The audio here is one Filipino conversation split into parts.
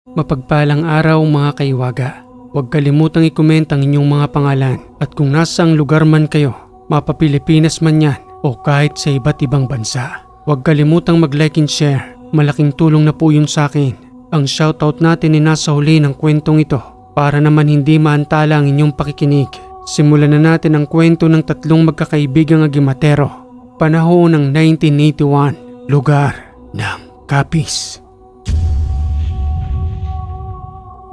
Mapagpalang araw mga kaiwaga. Huwag kalimutang i-comment ang inyong mga pangalan at kung nasa ang lugar man kayo, mapa-Pilipinas man yan o kahit sa iba't ibang bansa. Huwag kalimutang mag-like and share. Malaking tulong na po yun sa akin. Ang shoutout natin ay nasa huli ng kwentong ito para naman hindi maantala ang inyong pakikinig. Simulan na natin ang kwento ng tatlong magkakaibigang agimatero. Panahon ng 1981, lugar ng Capiz.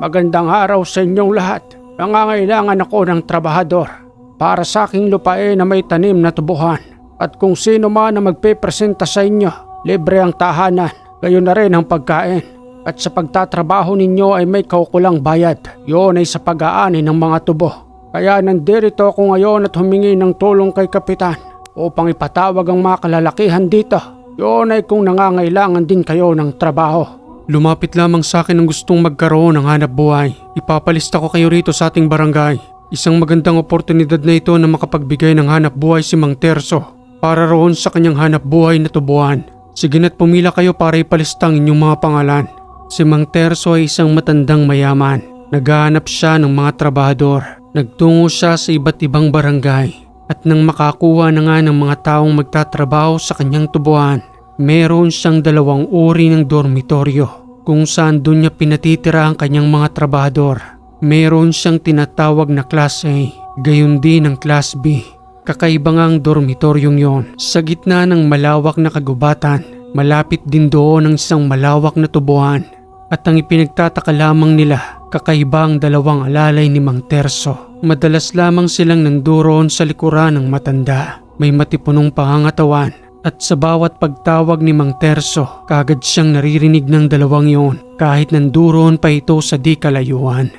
Magandang araw sa inyong lahat. Nangangailangan ako ng trabahador para sa aking lupain na may tanim na tubuhan. At kung sino man na magpepresenta sa inyo, libre ang tahanan, gayon na rin ang pagkain. At sa pagtatrabaho ninyo ay may kaukulang bayad. Yun ay sa pag-aani ng mga tubo. Kaya nandirito ako ngayon at humingi ng tulong kay Kapitan upang ipatawag ang mga kalalakihan dito. Yun ay kung nangangailangan din kayo ng trabaho. Lumapit lamang sa akin ang gustong magkaroon ng hanap buhay. Ipapalista ko kayo rito sa ating barangay. Isang magandang oportunidad na ito na makapagbigay ng hanap buhay si Mang Terso para roon sa kanyang hanap buhay na tubuhan. Sige na't pumila kayo para ipalista ang inyong mga pangalan. Si Mang Terso ay isang matandang mayaman. Naghahanap siya ng mga trabahador. Nagtungo siya sa iba't ibang barangay. At nang makakuha na nga ng mga taong magtatrabaho sa kanyang tubuhan, meron siyang 2 uri ng dormitoryo kung saan doon niya pinatitira ang kanyang mga trabahador. Meron siyang tinatawag na Class A, gayon din ang Class B. Kakaiba nga ang dormitoryong yon. Sa gitna ng malawak na kagubatan, malapit din doon ang isang malawak na tubuhan. At ang ipinagtataka lamang nila, kakaiba ang 2 alalay ni Mang Terso. Madalas lamang silang nanduroon sa likuran ng matanda. May matipunong pangangatawan. At sa bawat pagtawag ni Mang Terso, kagad siyang naririnig ng 2 yon kahit nanduroon pa ito sa di kalayuan.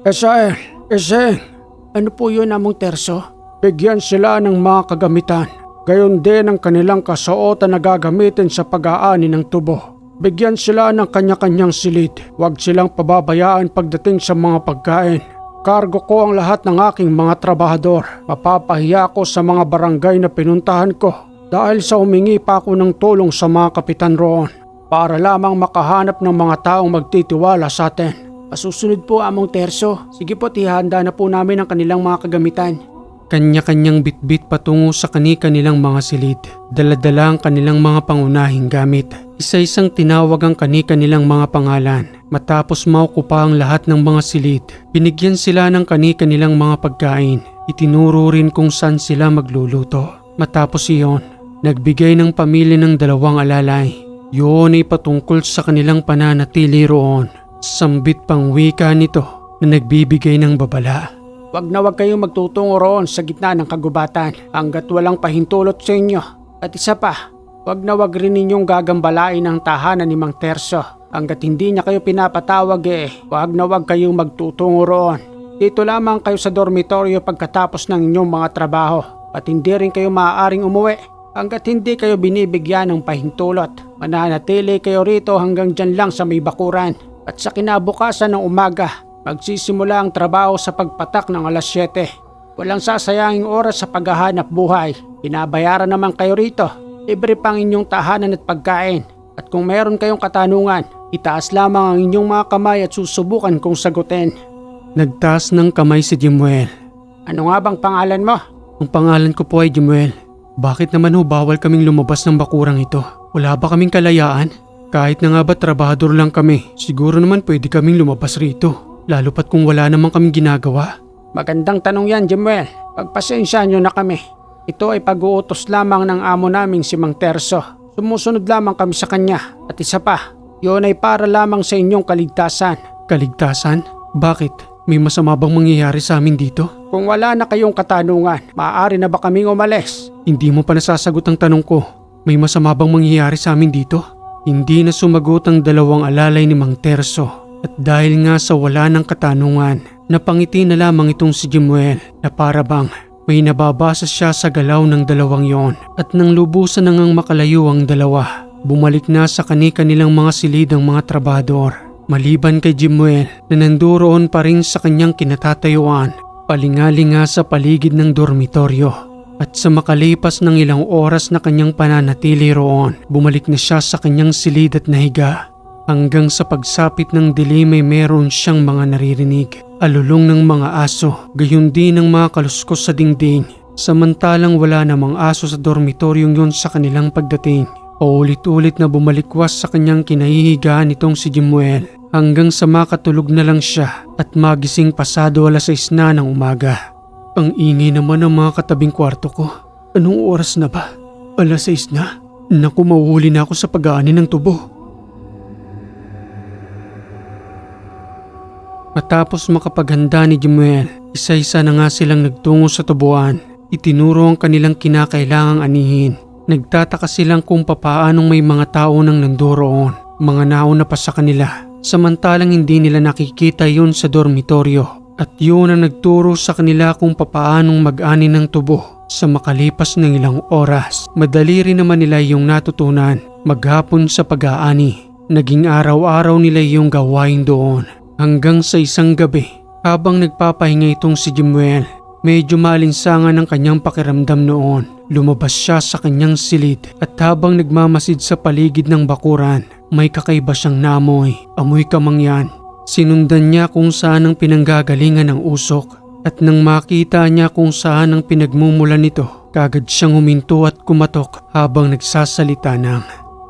Eseng, ano po yun Mang Terso? Bigyan sila ng mga kagamitan. Gayon din ang kanilang kasuotan na gagamitin sa pag-aani ng tubo. Bigyan sila ng kanya-kanyang silid. Huwag silang pababayaan pagdating sa mga pagkain. Kargo ko ang lahat ng aking mga trabahador. Mapapahiya ako sa mga barangay na pinuntahan ko. Dahil sa humingi pa ako ng tulong sa mga kapitan roon para lamang makahanap ng mga taong magtitiwala sa atin. Masusunod po Among Terso. Sige po, tihanda na po namin ang kanilang mga kagamitan. Kanya-kanyang bitbit patungo sa kani-kanilang mga silid. Dala-dala ang kanilang mga pangunahing gamit. Isa-isang tinawag ang kani-kanilang mga pangalan. Matapos maukupa ang lahat ng mga silid, binigyan sila ng kani-kanilang mga pagkain. Itinuro rin kung saan sila magluluto. Matapos iyon, nagbigay ng pamilya ng 2 alalay. Yun ay patungkol sa kanilang pananatili roon. Sambit pang wika nito na nagbibigay ng babala. Wag na wag kayong magtutungo roon sa gitna ng kagubatan hanggat walang pahintulot sa inyo. At isa pa, wag na wag rin ninyong gagambalain ang tahanan ni Mang Terso. Hanggat hindi niya kayo pinapatawag wag na wag kayong magtutungo roon. Dito lamang kayo sa dormitoryo pagkatapos ng inyong mga trabaho. At hindi rin kayo maaaring umuwi hanggat hindi kayo binibigyan ng pahintulot. Mananatili kayo rito hanggang dyan lang sa may bakuran. At sa kinabukasan ng umaga, magsisimula ang trabaho sa pagpatak ng alas 7. Walang sasayanging oras sa paghahanap buhay. Binabayaran naman kayo rito. Libre pang inyong tahanan at pagkain. At kung meron kayong katanungan, itaas lamang ang inyong mga kamay at susubukan kong sagutin. Nagtaas ng kamay si Jimuel. Ano nga bang pangalan mo? Ang pangalan ko po ay Jimuel. Bakit naman bawal kaming lumabas ng bakurang ito? Wala ba kaming kalayaan? Kahit na nga ba trabahador lang kami, siguro naman pwede kaming lumabas rito. Lalo pat kung wala namang kaming ginagawa. Magandang tanong yan, Jimuel. Pagpasensyahan nyo na kami. Ito ay pag-uutos lamang ng amo naming si Mang Terso. Sumusunod lamang kami sa kanya. At isa pa, yun ay para lamang sa inyong kaligtasan. Kaligtasan? Bakit? May masama bang mangyayari sa amin dito? Kung wala na kayong katanungan, maaari na ba kaming umalis? Hindi mo pa nasasagot ang tanong ko. May masama bang mangyayari sa amin dito? Hindi na sumagot ang 2 alalay ni Mang Terso. At dahil nga sa wala ng katanungan, napangiti na lamang itong si Jimuel na para bang may nababasa siya sa galaw ng 2 yon. At nang lubusan na ngang makalayo ang 2, bumalik na sa kani-kanilang mga silid ang mga trabahador. Maliban kay Jimuel na nanduroon pa rin sa kanyang kinatatayuan, palingalinga sa paligid ng dormitoryo. At sa makalipas ng ilang oras na kanyang pananatili roon, bumalik na siya sa kanyang silid at nahiga. Hanggang sa pagsapit ng dilim ay meron siyang mga naririnig. Alulong ng mga aso, gayon din ng mga kaluskos sa dingding. Samantalang wala namang aso sa dormitoryong yon sa kanilang pagdating. Paulit-ulit na bumalikwas sa kanyang kinahihigaan itong si Jemuel hanggang sa makatulog na lang siya at magising pasado 6:00 na ng umaga. Ang ingay naman ng mga katabing kwarto ko. Anong oras na ba? 6:00 na? Naku, mahuhuli na ako sa pag-aani ng tubo. Matapos makapaghanda ni Jemuel, isa-isa na nga silang nagtungo sa tubuan. Itinuro ang kanilang kinakailangang anihin. Nagtataka silang kung papaanong may mga tao nang nandoroon, mga nauna pa sa kanila. Samantalang hindi nila nakikita yun sa dormitoryo. At yun ang nagturo sa kanila kung papaanong mag-ani ng tubo sa makalipas ng ilang oras. Madali rin naman nila yung natutunan maghapon sa pag-aani. Naging araw-araw nila yung gawain doon. Hanggang sa isang gabi, habang nagpapahinga itong si Jemuel, medyo maalinsangan ang kanyang pakiramdam noon. Lumabas siya sa kanyang silid at habang nagmamasid sa paligid ng bakuran, may kakaiba siyang naamoy, amoy kamangyan. Sinundan niya kung saan ang pinanggagalingan ng usok at nang makita niya kung saan ang pinagmumulan nito, kagad siyang huminto at kumatok habang nagsasalita ng,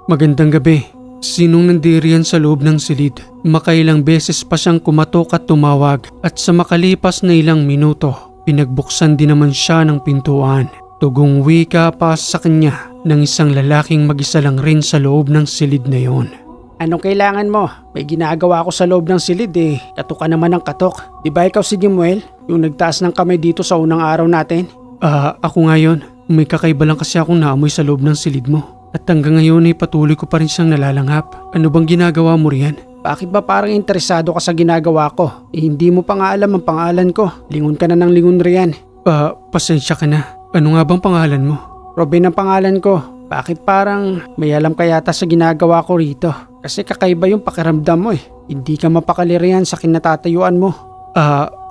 "Magandang gabi." Sinong nandiriyan sa loob ng silid? Makailang beses pa siyang kumatok at tumawag at sa makalipas na ilang minuto, pinagbuksan din naman siya ng pintuan. Tugong wika pa sa kanya ng isang lalaking mag-isa lang rin sa loob ng silid na yon. Anong kailangan mo? May ginagawa ako sa loob ng silid eh. Katok ka naman ng katok. Di ba ikaw si Jemuel? Yung nagtaas ng kamay dito sa unang araw natin? Ako nga yun. May kakaiba lang kasi akong naamoy sa loob ng silid mo. At hanggang ngayon ay patuloy ko pa rin siyang nalalanghap. Ano bang ginagawa mo riyan? Bakit ba parang interesado ka sa ginagawa ko? Hindi mo pa nga alam ang pangalan ko. Lingon ka na ng lingon riyan. Pasensya ka na. Ano nga bang pangalan mo? Robin ang pangalan ko. Bakit parang may alam ka yata sa ginagawa ko rito? Kasi kakaiba yung pakiramdam mo eh. Hindi ka mapakali riyan sa kinatatayuan mo.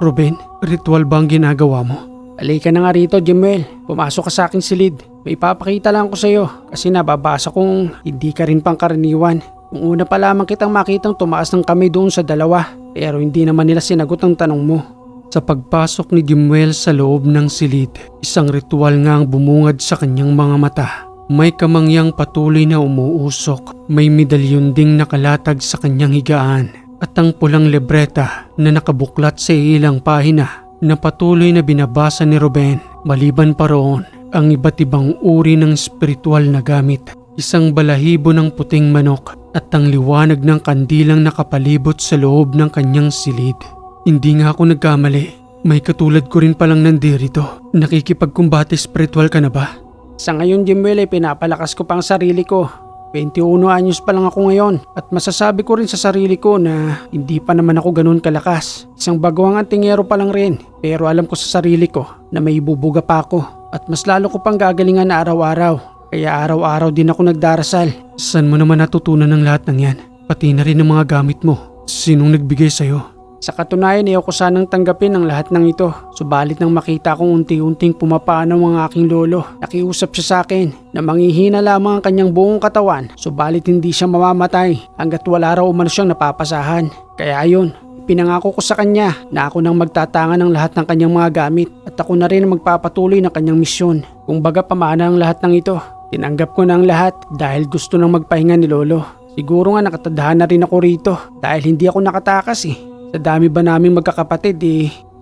Ruben, ritual ba ang ginagawa mo? Halika na nga rito, Jemuel. Pumasok ka sa aking silid. May papakita lang ko sa'yo kasi nababasa kong hindi ka rin pangkaraniwan. Kung una pa lamang kitang makitang tumaas ng kamay doon sa dalawa, pero hindi naman nila sinagot ang tanong mo. Sa pagpasok ni Jemuel sa loob ng silid, isang ritual nga ang bumungad sa kanyang mga mata. May kamangyang patuloy na umuusok, may medalyon ding nakalatag sa kanyang higaan at ang pulang libreta na nakabuklat sa ilang pahina na patuloy na binabasa ni Ruben. Maliban pa roon, ang iba't ibang uri ng spiritual na gamit, isang balahibo ng puting manok at ang liwanag ng kandilang nakapalibot sa loob ng kanyang silid. Hindi nga ako nagkamali, may katulad ko rin palang nandirito. Nakikipagkumbate spiritual ka na ba? Sa ngayon, Jemuel, ay pinapalakas ko pang sarili ko. 21 anyos pa lang ako ngayon at masasabi ko rin sa sarili ko na hindi pa naman ako ganun kalakas. Isang baguhang antingero pa lang rin, pero alam ko sa sarili ko na may ibubuga pa ako at mas lalo ko pang gagalingan na araw-araw. Kaya araw-araw din ako nagdarasal. Saan mo naman natutunan ng lahat ng yan? Pati na rin ng mga gamit mo. Sinong nagbigay sa'yo? Sa katunayan ay ako sanang tanggapin ang lahat ng ito. Subalit nang makita kong unti-unting pumapanaw ang aking lolo, nakiusap siya sa akin na manghihina lamang ang kanyang buong katawan, subalit hindi siya mamamatay hanggat wala raw umano siyang napapasahan. Kaya ayun, pinangako ko sa kanya na ako nang magtatangan ng lahat ng kanyang mga gamit at ako na rin ang magpapatuloy ng kanyang misyon. Kung baga pamana ang lahat ng ito, tinanggap ko na ang lahat dahil gusto nang magpahinga ni lolo. Siguro nga nakatadhana rin ako rito dahil hindi ako nakatakas eh. Sa dami ba naming magkakapatid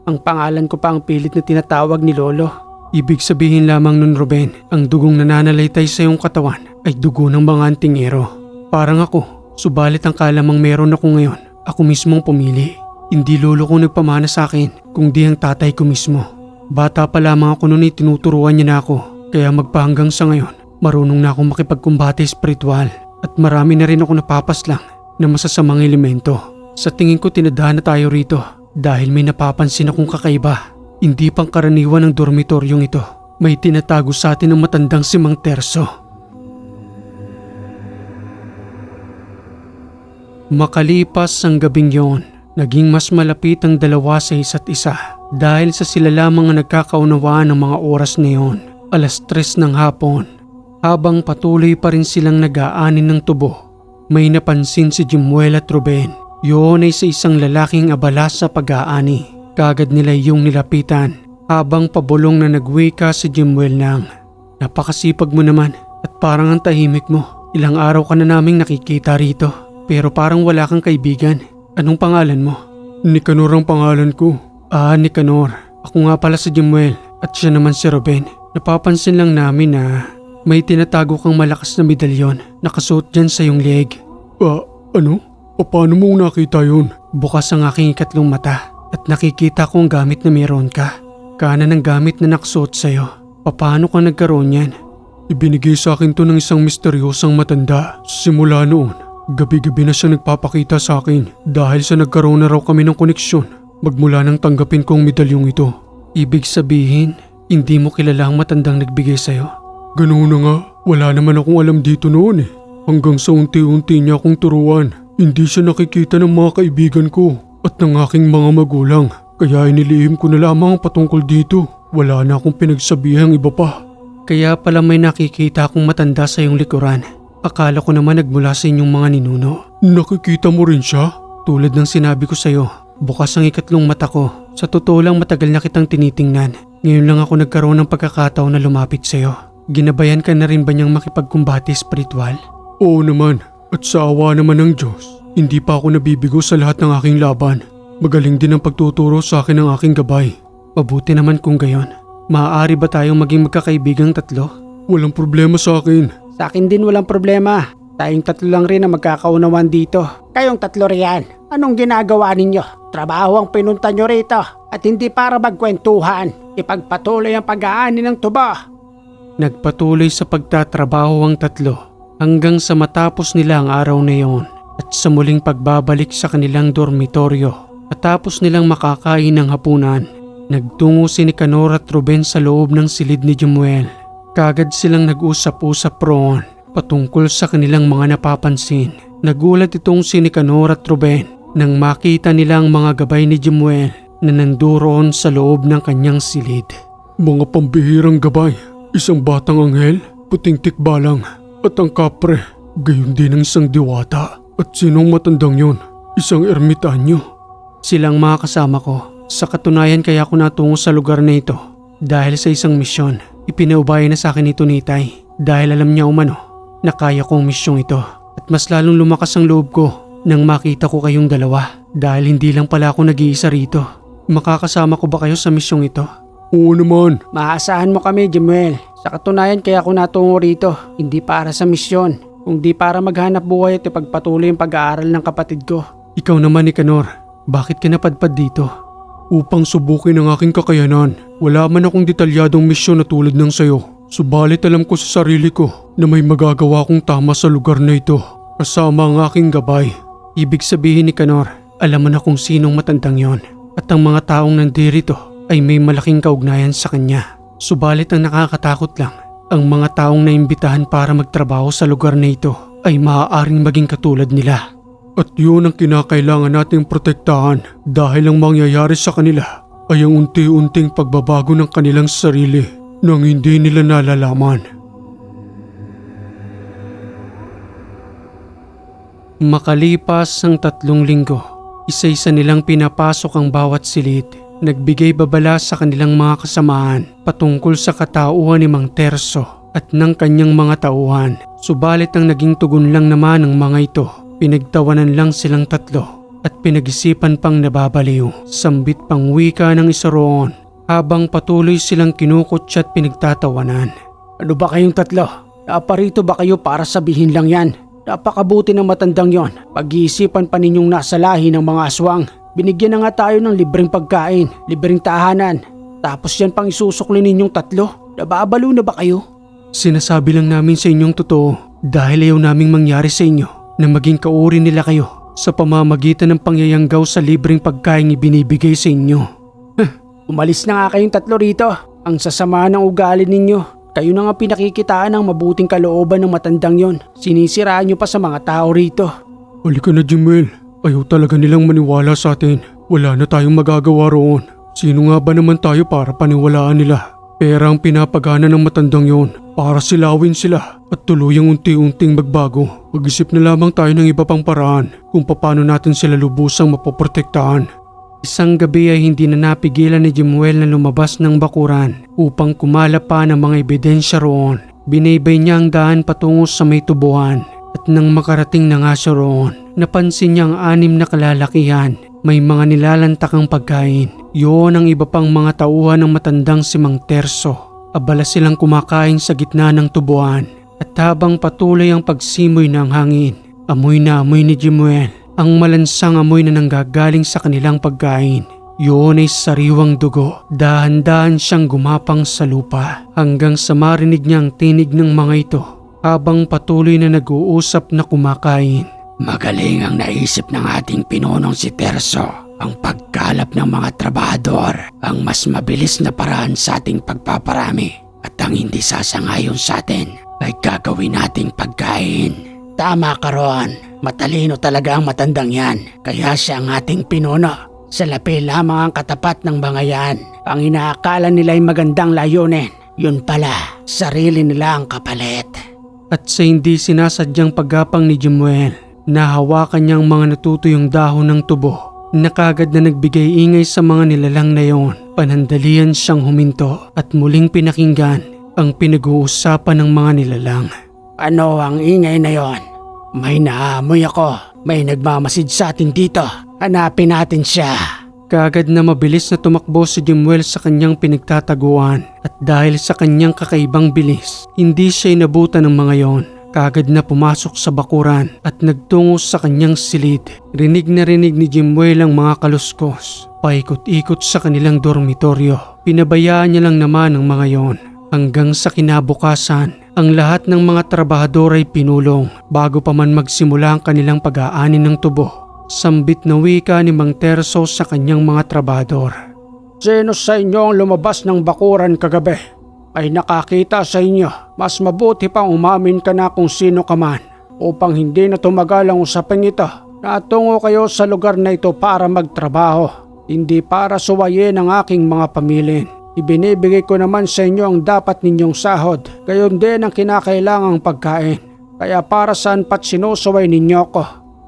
ang pangalan ko pa ang pilit na tinatawag ni lolo. Ibig sabihin lamang nun, Ruben, ang dugong nananalaytay sa iyong katawan ay dugo ng mga antingero. Parang ako, subalit ang kalamang meron ako ngayon, ako mismong pumili. Hindi lolo ko nagpamana sa akin, kundi ang tatay ko mismo. Bata pa lamang ako noon ay tinuturuan niya na ako, kaya magpahanggang sa ngayon, marunong na akong makipagkumbate spiritual at marami na rin ako napapaslang na masasamang elemento. Sa tingin ko tinadhana tayo rito dahil may napapansin akong kakaiba. Hindi pang karaniwan ng dormitoryong ito. May tinatago sa atin ng matandang si Mang Terso. Makalipas ang gabing yon, naging mas malapit ang dalawa sa isa't isa dahil sa sila lamang ang nagkakaunawaan ng mga oras na yon. 3:00 ng hapon. Habang patuloy pa rin silang nag-aanin ng tubo, May napansin si Jemuel at Ruben. Yun ay sa isang lalaking abala sa pag-aani. Kagad nila yung nilapitan habang pabulong na nagwika si Jemuel ng, "Napakasipag mo naman at parang ang tahimik mo. Ilang araw ka na naming nakikita rito pero parang wala kang kaibigan. Anong pangalan mo?" "Nicanor ang pangalan ko." "Ah, Nicanor. Ako nga pala si Jemuel at siya naman si Ruben. Napapansin lang namin na may tinatago kang malakas na medalyon nakasuot dyan sa iyong leeg." Ano? Paano mo nakita yun?" "Bukas ang aking ikatlong mata at nakikita ko ang gamit na meron ka. Kanan ang gamit na nakasuot sa'yo. Paano ka nagkaroon yan?" "Ibinigay sa akin to ng isang misteryosang matanda. Simula noon, gabi-gabi na siya nagpapakita sa akin dahil sa nagkaroon na raw kami ng koneksyon magmula nang tanggapin ko ang medalyong ito." "Ibig sabihin, hindi mo kilala ang matandang nagbigay sa'yo?" "Ganoon na nga, wala naman akong alam dito noon eh. Hanggang sa unti-unti niya akong turuan. Hindi siya nakikita ng mga kaibigan ko at ng aking mga magulang. Kaya inilihim ko na lamang ang patungkol dito. Wala na akong pinagsabihang iba pa." "Kaya pala may nakikita akong matanda sa iyong likuran. Akala ko naman nagmula sa inyong mga ninuno." "Nakikita mo rin siya?" "Tulad ng sinabi ko sa'yo, bukas ang ikatlong mata ko. Sa totoo lang matagal na kitang tinitingnan. Ngayon lang ako nagkaroon ng pagkakataon na lumapit sa'yo. Ginabayan ka na rin ba niyang makipagkumbati spiritual?" "Oo naman, at sa awa naman ng Diyos, hindi pa ako nabibigo sa lahat ng aking laban. Magaling din ang pagtuturo sa akin ng aking gabay." "Mabuti naman kung gayon. Maaari ba tayong maging magkakaibigang tatlo?" "Walang problema sa akin." Sa akin din walang problema. Tayong tatlo lang rin ang magkakaunawan dito. Kayong tatlo riyan, anong ginagawa ninyo? Trabaho ang pinunta nyo rito at hindi para magkwentuhan. Ipagpatuloy ang pag-aani ng tuba." Nagpatuloy sa pagtatrabaho ang tatlo hanggang sa matapos nila ang araw na iyon at sa muling pagbabalik sa kanilang dormitoryo. Matapos nilang makakain ng hapunan, nagtungo si Nicanor at Ruben sa loob ng silid ni Jemuel. Kagad silang nag-usap-usap roon patungkol sa kanilang mga napapansin. Nagulat itong si Nicanor at Ruben nang makita nila ang mga gabay ni Jemuel na nandoon sa loob ng kanyang silid. "Mga pambihirang gabay, isang batang anghel, puting tikbalang at ang kapre, gayon din ang isang diwata. At sinong matandang yon? Isang ermitanyo." "Silang mga kasama ko. Sa katunayan kaya ako natungo sa lugar na ito dahil sa isang misyon. Ipinaubaya na sa akin ito ni Itay dahil alam niya umano na kaya ko ang misyong ito. At mas lalong lumakas ang loob ko nang makita ko kayong dalawa dahil hindi lang pala ako nag-iisa rito. Makakasama ko ba kayo sa misyong ito?" "Oo naman." Maasahan mo kami, Jemuel. Sa katunayan kaya ako natungo rito, hindi para sa misyon, kundi para maghanap buhay at ipagpatuloy ang pag-aaral ng kapatid ko. "Ikaw naman, Nicanor, bakit ka napadpad dito?" "Upang subukin ang aking kakayanan. Wala man akong detalyadong misyon na tulad ng sayo. Subalit alam ko sa sarili ko na may magagawa akong tama sa lugar na ito kasama ang aking gabay." "Ibig sabihin, Nicanor, alam mo na kung sinong matandang yon at ang mga taong nandirito ay may malaking kaugnayan sa kanya. Subalit ang nakakatakot lang, ang mga taong naimbitahan para magtrabaho sa lugar na ito ay maaaring maging katulad nila." At yun ang kinakailangan nating protektahan dahil ang mangyayari sa kanila ay ang unti-unting pagbabago ng kanilang sarili nang hindi nila nalalaman. Makalipas ang 3 linggo, isa-isa nilang pinapasok ang bawat silid. Nagbigay babala sa kanilang mga kasamaan patungkol sa katauhan ni Mang Terso at ng kanyang mga tauhan. Subalit ang naging tugon lang naman ng mga ito, pinagtawanan lang silang tatlo at pinag-isipan pang nababaliw. Sambit pang wika ng isa roon habang patuloy silang kinukutsa at pinagtatawanan. Ano ba kayong tatlo? Naparito ba kayo para sabihin lang yan? Napakabuti ng matandang yon. Pag-iisipan pa ninyong nasa lahi ng mga aswang. Binigyan na nga tayo ng libreng pagkain, libreng tahanan. Tapos yan pang isusukli ninyong tatlo. Nababalo na ba kayo? Sinasabi lang namin sa inyong totoo dahil ayaw naming mangyari sa inyo na maging kauri nila kayo sa pamamagitan ng pangyayanggaw sa libreng pagkain ibinibigay sa inyo. Umalis na nga kayong tatlo rito. Ang sasama ng ugali ninyo. Kayo na nga pinakikitaan ng mabuting kalooban ng matandang yon. Sinisiraan nyo pa sa mga tao rito. Halika na, Jemuel. Ayaw talaga nilang maniwala sa atin. Wala na tayong magagawa roon. Sino nga ba naman tayo para paniwalaan nila? Pera ang pinapagana ng matandang yon para silawin sila at tuluyang unti-unting magbago. Mag-isip na lamang tayo ng iba pang paraan kung paano natin sila lubusang mapoprotektahan. Isang gabi ay hindi na napigilan ni Jemuel na lumabas ng bakuran upang kumala pa ng mga ebidensya roon. Binaybay niya ang daan patungo sa may tubuhan at nang makarating na nga siya roon, napansin niya ang 6 na kalalakihan. May mga nilalantakang pagkain. Yun ang iba pang mga tauhan ng matandang si Mang Terso. Abala silang kumakain sa gitna ng tubuan at habang patuloy ang pagsimoy ng hangin, amoy na amoy ni Jemuel ang malansang amoy na nanggagaling sa kanilang pagkain. Yun ay sariwang dugo. Dahan-dahan siyang gumapang sa lupa hanggang sa marinig niya ang tinig ng mga ito habang patuloy na nag-uusap na kumakain. Magaling ang naisip ng ating pinunong si Terso. Ang pagkalap ng mga trabahador ang mas mabilis na paraan sa ating pagpaparami at ang hindi sasangayon sa atin ay gagawin nating pagkain. Tama ka Ron, matalino talaga ang matandang yan kaya siya ang ating pinuno. Salapi lamang ang katapat ng mga yan. Ang inaakala nila ay magandang layunin, yun pala, sarili nila ang kapalit. At sa hindi sinasadyang paggapang ni Jemuel, nahawakan niyang mga natutuyong dahon ng tubo. Nakagad na nagbigay ingay sa mga nilalang na yon. Panandalian siyang huminto at muling pinakinggan ang pinag-uusapan ng mga nilalang. Ano ang ingay na yon? May naamoy ako. May nagmamasid sa atin dito. Hanapin natin siya. Kaagad na mabilis na tumakbo si Jemuel sa kanyang pinagtataguan at dahil sa kanyang kakaibang bilis, hindi siya inabutan ng mga yon. Kaagad na pumasok sa bakuran at nagtungo sa kanyang silid. Rinig na rinig ni Jemuel ang mga kaluskos. Paikot-ikot sa kanilang dormitoryo. Pinabayaan niya lang naman ang mga yon. Hanggang sa kinabukasan, ang lahat ng mga trabahador ay pinulong bago pa man magsimula ang kanilang pag-aani ng tubo. Sambit na wika ni Mang Terso sa kanyang mga trabahador. Sino sa inyo ang lumabas ng bakuran kagabi? Ay nakakita sa inyo, mas mabuti pang umamin ka na kung sino ka man upang hindi na tumagal ang usaping ito. Natungo kayo sa lugar na ito para magtrabaho, hindi para suwayin ang aking mga pamilya. Ibinibigay ko naman sa inyo ang dapat ninyong sahod, gayon din ang kinakailangang pagkain. Kaya para saan pat sinusuway ninyo ko?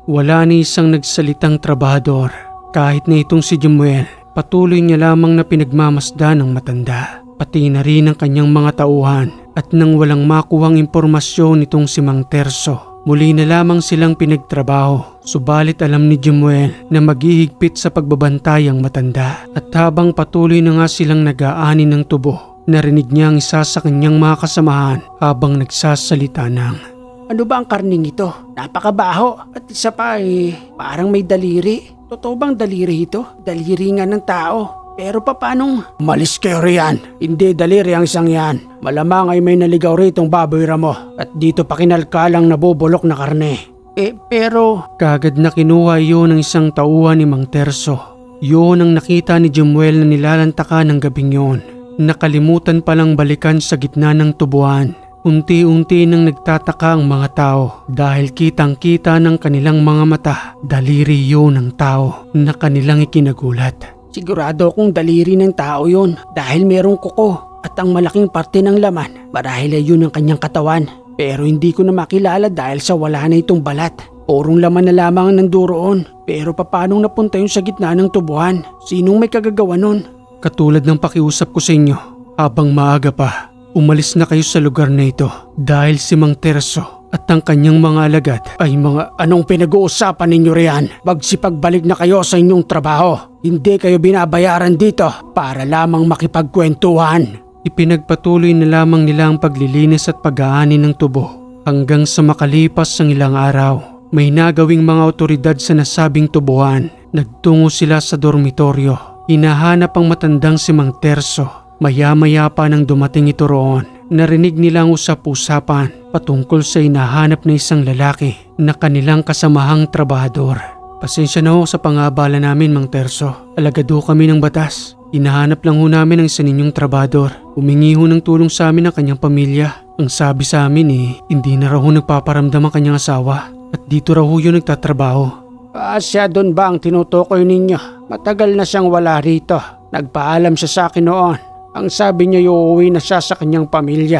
Wala ni isang nagsalitang trabahador. Kahit na itong si Jemuel, patuloy niya lamang na pinagmamasdan ng matanda. Pati na rin ang kanyang mga tauhan at nang walang makuhang impormasyon nitong si Mang Terso, muli na lamang silang pinagtrabaho. Subalit alam ni Jemuel na maghihigpit sa pagbabantay ang matanda at habang patuloy na nga silang nag-aani ng tubo, narinig niya ang isa sa kanyang mga kasamahan habang nagsasalita ng, Ano ba ang karning ito? Napakabaho at isa pa parang may daliri. Totoo bang daliri ito? Daliri nga ng tao. Pero paanong? Malis kayo riyan. Hindi daliri ang isang yan. Malamang ay may naligaw ritong baboy ramo at dito pa kinalkalang nabubulok na karne. Pero... Kagad na kinuha iyon ng isang tauhan ni Mang Terso. Yun ang nakita ni Jemuel na nilalantakan ng gabing yun. Nakalimutan palang balikan sa gitna ng tubuan. Unti-unti nang nagtataka ang mga tao dahil kitang-kita ng kanilang mga mata. Daliri yun ng tao na kanilang ikinagulat. Sigurado kong daliri ng tao yun dahil merong kuko at ang malaking parte ng laman. Marahil ay yun ang kanyang katawan. Pero hindi ko na makilala dahil sa wala na itong balat. Purong laman na lamang ang nanduroon. Pero paano napunta yun sa gitna ng tubuhan? Sinong may kagagawa nun? Katulad ng pakiusap ko sa inyo, habang maaga pa, umalis na kayo sa lugar na ito dahil si Mang Terso at ang kanyang mga alagad ay mga anong pinag-uusapan ninyo riyan? Magsipagbalik na kayo sa inyong trabaho. Hindi kayo binabayaran dito para lamang makipagkwentuhan. Ipinagpatuloy na lamang nila ang paglilinis at pag-aani ng tubo hanggang sa makalipas ang ilang araw. May nagawing mga otoridad sa nasabing tubuhan. Nagtungo sila sa dormitoryo. Hinahanap ang matandang si Mang Terso. Maya-maya pa nang dumating ito roon, narinig nilang usap-usapan patungkol sa hinahanap na isang lalaki na kanilang kasamahang trabahador. Pasensya na ho sa pangabala namin, Mang Terso. Alagad ho kami ng batas. Hinahanap lang ho namin ang isa ninyong trabahador. Humingi ho ng tulong sa amin ang kanyang pamilya. Ang sabi sa amin hindi na raw ho nagpaparamdam ang kanyang asawa at dito raw ho yun nagtatrabaho. Siya doon ba ang tinutukoy ninyo? Matagal na siyang wala rito. Nagpaalam siya sa akin noon. Ang sabi niya uuwi na siya sa kanyang pamilya.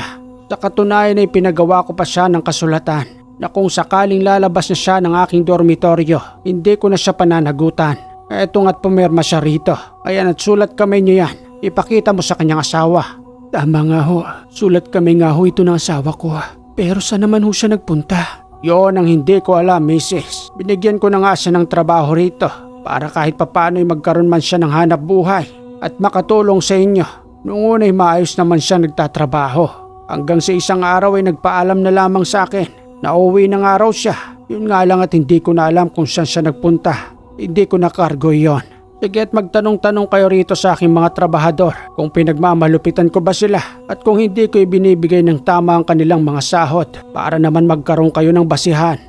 Sa katunayan ay pinagawa ko pa siya ng kasulatan na kung sakaling lalabas na siya ng aking dormitoryo, hindi ko na siya pananagutan. Eto nga't pumirma siya rito. Ayan at sulat kamay niyo yan. Ipakita mo sa kanyang asawa. Tama nga ho, sulat kamay nga ho ito ng asawa ko. Pero saan naman ho siya nagpunta? Yon ang hindi ko alam, Mrs. Binigyan ko na nga siya ng trabaho rito para kahit papano'y magkaroon man siya ng hanap buhay at makatulong sa inyo. Noong una'y maayos naman siya nagtatrabaho. Hanggang sa isang araw ay nagpaalam na lamang sa akin na uuwi ng araw siya. Yun nga lang at hindi ko na alam kung saan siya nagpunta. Hindi ko nakargo yon. Sige at magtanong-tanong kayo rito sa aking mga trabahador kung pinagmamalupitan ko ba sila at kung hindi ko ibinibigay ng tama ang kanilang mga sahod para naman magkaroon kayo ng basihan.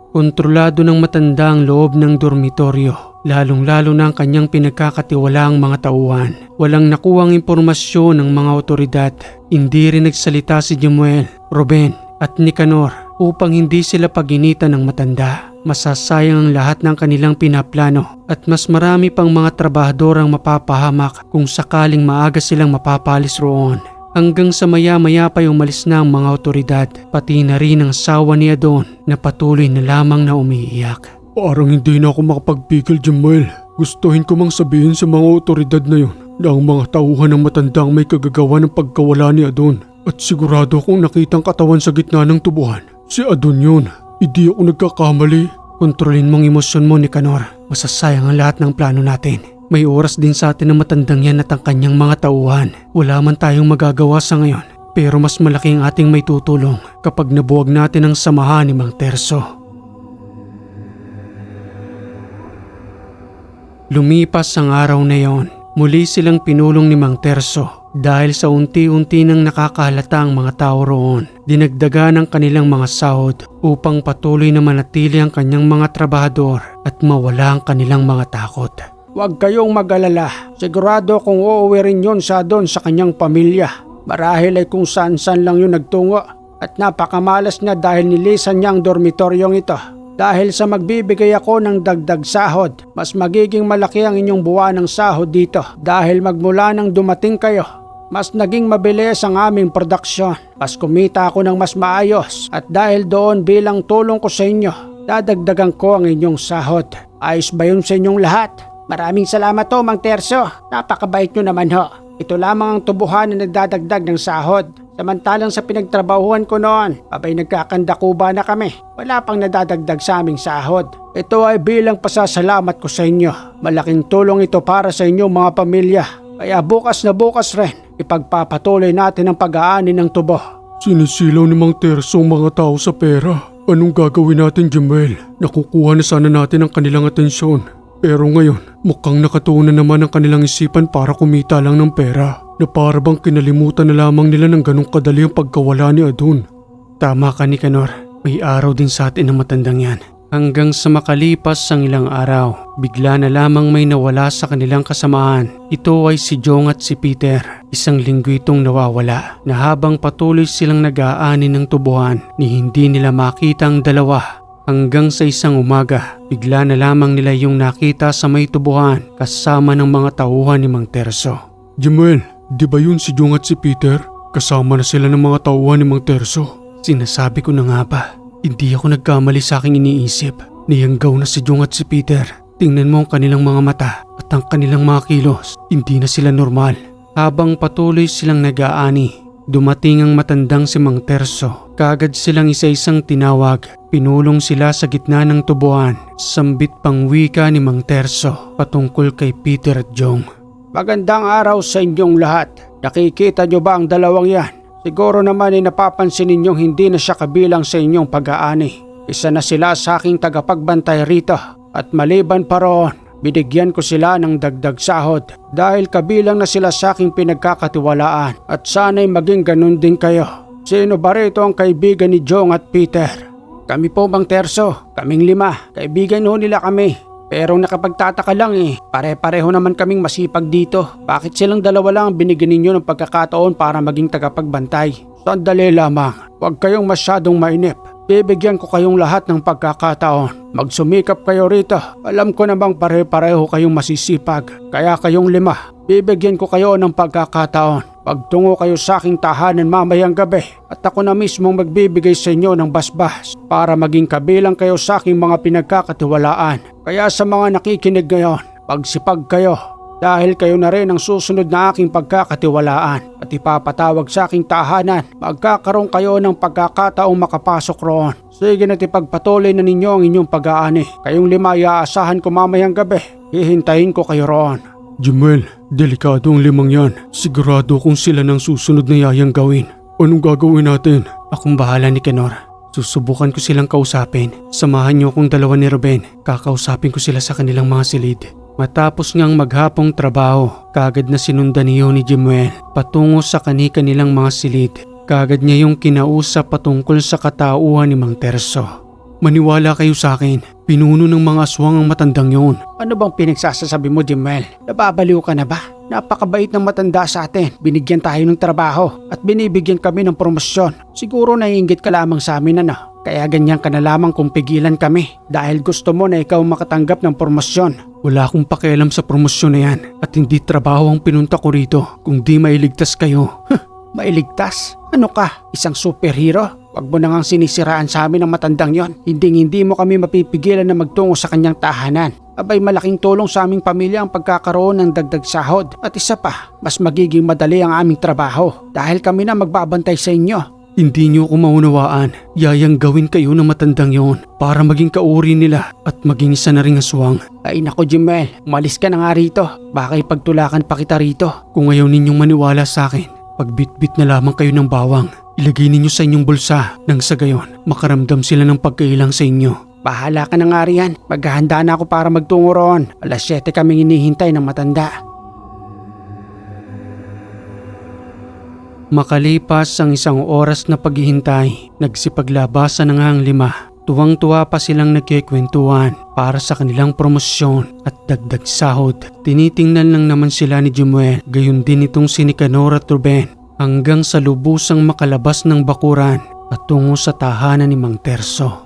Kontrolado ng matanda ang loob ng dormitoryo, lalong-lalo na ang kanyang pinagkakatiwalaang mga tauhan. Walang nakuhang impormasyon ng mga otoridad. Hindi rin nagsalita si Jemuel, Ruben at Nicanor upang hindi sila paginitan ng matanda. Masasayang ang lahat ng kanilang pinaplano at mas marami pang mga trabahador ang mapapahamak kung sakaling maaga silang mapapalis roon. Hanggang sa maya-maya pa umalis na ang mga otoridad, pati na rin ang asawa ni Adon na patuloy na lamang na umiiyak. Parang hindi na ako makapagpigil, Jemuel. Gustuhin ko mang sabihin sa mga otoridad na yon na ang mga tauhan ng matandang may kagagawa ng pagkawala ni Adon. At sigurado akong nakitang katawan sa gitna ng tubuhan. Si Adon yun. Hindi ako nagkakamali. Kontrolin mong emosyon mo, Nicanor. Masasayang ang lahat ng plano natin. May oras din sa atin ang matandang yan at ang kanyang mga tauhan. Wala man tayong magagawa sa ngayon. Pero mas malaki ang ating may tutulong kapag nabuwag natin ang samahan ni Mang Terso. Lumipas ang araw na yon. Muli silang pinulong ni Mang Terso. Dahil sa unti-unti nang nakakahalata ang mga tao roon, dinagdagan ang kanilang mga sahod upang patuloy na manatili ang kanyang mga trabahador at mawala ang kanilang mga takot. Huwag kayong mag-alala. Sigurado kung uuwi rin yun sa Adon sa kanyang pamilya. Marahil ay kung saan-saan lang yun nagtungo at napakamalas niya dahil nilisan niya ang dormitoryong ito. Dahil sa magbibigay ako ng dagdag sahod, mas magiging malaki ang inyong buwan ng sahod dito. Dahil magmula nang dumating kayo, mas naging mabilis ang aming produksyon. Mas kumita ako ng mas maayos at dahil doon bilang tulong ko sa inyo, dadagdagan ko ang inyong sahod. Ayos ba yun sa inyong lahat? Maraming salamat ho, Mang Terso. Napakabait nyo naman ho. Ito lamang ang tubuhan na nagdadagdag ng sahod. Samantalang sa pinagtrabahuan ko noon, abay nagkakandakuba na kami. Wala pang nadadagdag sa aming sahod. Ito ay bilang pasasalamat ko sa inyo. Malaking tulong ito para sa inyong mga pamilya. Kaya bukas na bukas rin, ipagpapatuloy natin ang pag-aani ng tubo. Sinisilaw ni Mang Terso ang mga tao sa pera. Anong gagawin natin, Jemuel? Nakukuha na sana natin ang kanilang atensyon. Pero ngayon, mukhang nakatuon na naman ang kanilang isipan para kumita lang ng pera. Na para bang kinalimutan na lamang nila ng ganong kadali ang pagkawala ni Adon. Tama ka, Nicanor. May araw din sa atin ang matandang yan. Hanggang sa makalipas ang ilang araw, bigla na lamang may nawala sa kanilang kasamaan. Ito ay si Jong at si Peter. Isang linggo itong nawawala na habang patuloy silang nag-aani ng tubuhan ni hindi nila makita ang dalawa. Hanggang sa isang umaga, bigla na lamang nila yung nakita sa may tubuhan kasama ng mga tauhan ni Mang Terso. Jemuel, di ba yun si Jong at si Peter? Kasama na sila ng mga tauhan ni Mang Terso. Sinasabi ko na nga ba, hindi ako nagkamali sa aking iniisip. Niyanggaw na si Jong at si Peter. Tingnan mo ang kanilang mga mata at ang kanilang mga kilos. Hindi na sila normal. Habang patuloy silang nag-aani, dumating ang matandang si Mang Terso. Kaagad silang isa-isang tinawag. Pinulong sila sa gitna ng tubuan. Sambit pang wika ni Mang Terso patungkol kay Peter at Jong. Magandang araw sa inyong lahat. Nakikita nyo ba ang dalawang yan? Siguro naman ay napapansin ninyong hindi na siya kabilang sa inyong pag-aani. Isa na sila sa aking tagapagbantay rito. At maliban pa roon, binigyan ko sila ng dagdag sahod dahil kabilang na sila sa aking pinagkakatiwalaan. At sana'y maging ganun din kayo. Sino ba rito ang kaibigan ni Jong at Peter? Kami po, Mang Terso. Kaming 5. Kaibigan ho nila kami. Pero nakapagtataka lang pare-pareho naman kaming masipag dito. Bakit silang dalawa lang binigyan ninyo ng pagkakataon para maging tagapagbantay? Sandali lamang, huwag kayong masyadong mainip. Bibigyan ko kayong lahat ng pagkakataon. Magsumikap kayo rito. Alam ko namang pare-pareho kayong masisipag. Kaya kayong 5, bibigyan ko kayo ng pagkakataon Magtungo kayo sa aking tahanan mamayang gabi at ako na mismong magbibigay sa inyo ng basbas para maging kabilang kayo sa aking mga pinagkakatiwalaan. Kaya sa mga nakikinig ngayon, pagsipag kayo dahil kayo na rin ang susunod na aking pagkakatiwalaan at ipapatawag sa aking tahanan. Magkakaroon kayo ng pagkakataong makapasok roon. Sige na't ipagpatuloy na ninyo ang inyong pag-aani. Kayong 5 iaasahan ko mamayang gabi. Hihintayin ko kayo roon. Jemel, delikado ang 5 yan. Sigurado kung sila nang susunod na yayang gawin. Anong gagawin natin? Akong bahala ni Kenor. Susubukan ko silang kausapin. Samahan niyo akong 2 ni Ruben. Kakausapin ko sila sa kanilang mga silid. Matapos ngang maghapong trabaho, kagad na sinundan niyo ni Jemuel patungo sa kani-kanilang mga silid. Kagad niya yung kinausap patungkol sa katauhan ni Mang Terso. Maniwala kayo sa akin, pinuno ng mga aswang ang matandang yun. Ano bang pinagsasasabi mo, Jemuel? Nababaliw ka na ba? Napakabait ng matanda sa atin. Binigyan tayo ng trabaho at binibigyan kami ng promosyon. Siguro naiinggit ka lamang sa amin ano? Kaya ganyan ka na lamang kung pigilan kami dahil gusto mo na ikaw makatanggap ng promosyon. Wala akong pakialam sa promosyon na yan at hindi trabaho ang pinunta ko rito kung di mailigtas kayo. Mailigtas? Ano ka? Isang superhero? Huwag mo na ngang sinisiraan sa amin ang matandang yon. Hindi mo kami mapipigilan na magtungo sa kanyang tahanan. Abay malaking tulong sa aming pamilya ang pagkakaroon ng dagdag sahod. At isa pa, mas magiging madali ang aming trabaho dahil kami na magbabantay sa inyo. Hindi niyo ako maunawaan. Yayang gawin kayo ng matandang yon para maging kauri nila at maging isa na ring aswang. Ay nako Jemel, umalis ka na nga rito. Baka ipagtulakan pa kita rito. Kung ayaw ninyong maniwala sa akin, pagbitbit na lamang kayo ng bawang. Ilagay ninyo sa inyong bulsa nang sa gayon makaramdam sila ng pagkailang sa inyo. Bahala ka na nga riyan. Maghahanda na ako para magtungo roon. 7:00 kaming hinihintay ng matanda. Makalipas ang 1 oras na paghihintay, nagsipaglabasan na nga ang 5. Tuwang-tuwa pa silang nagkikwentuhan para sa kanilang promosyon at dagdag sahod. Tinitingnan lang naman sila ni Jemuel, gayon din itong si Nicanor at Ruben hanggang sa lubusang makalabas ng bakuran at tungo sa tahanan ni Mang Terso.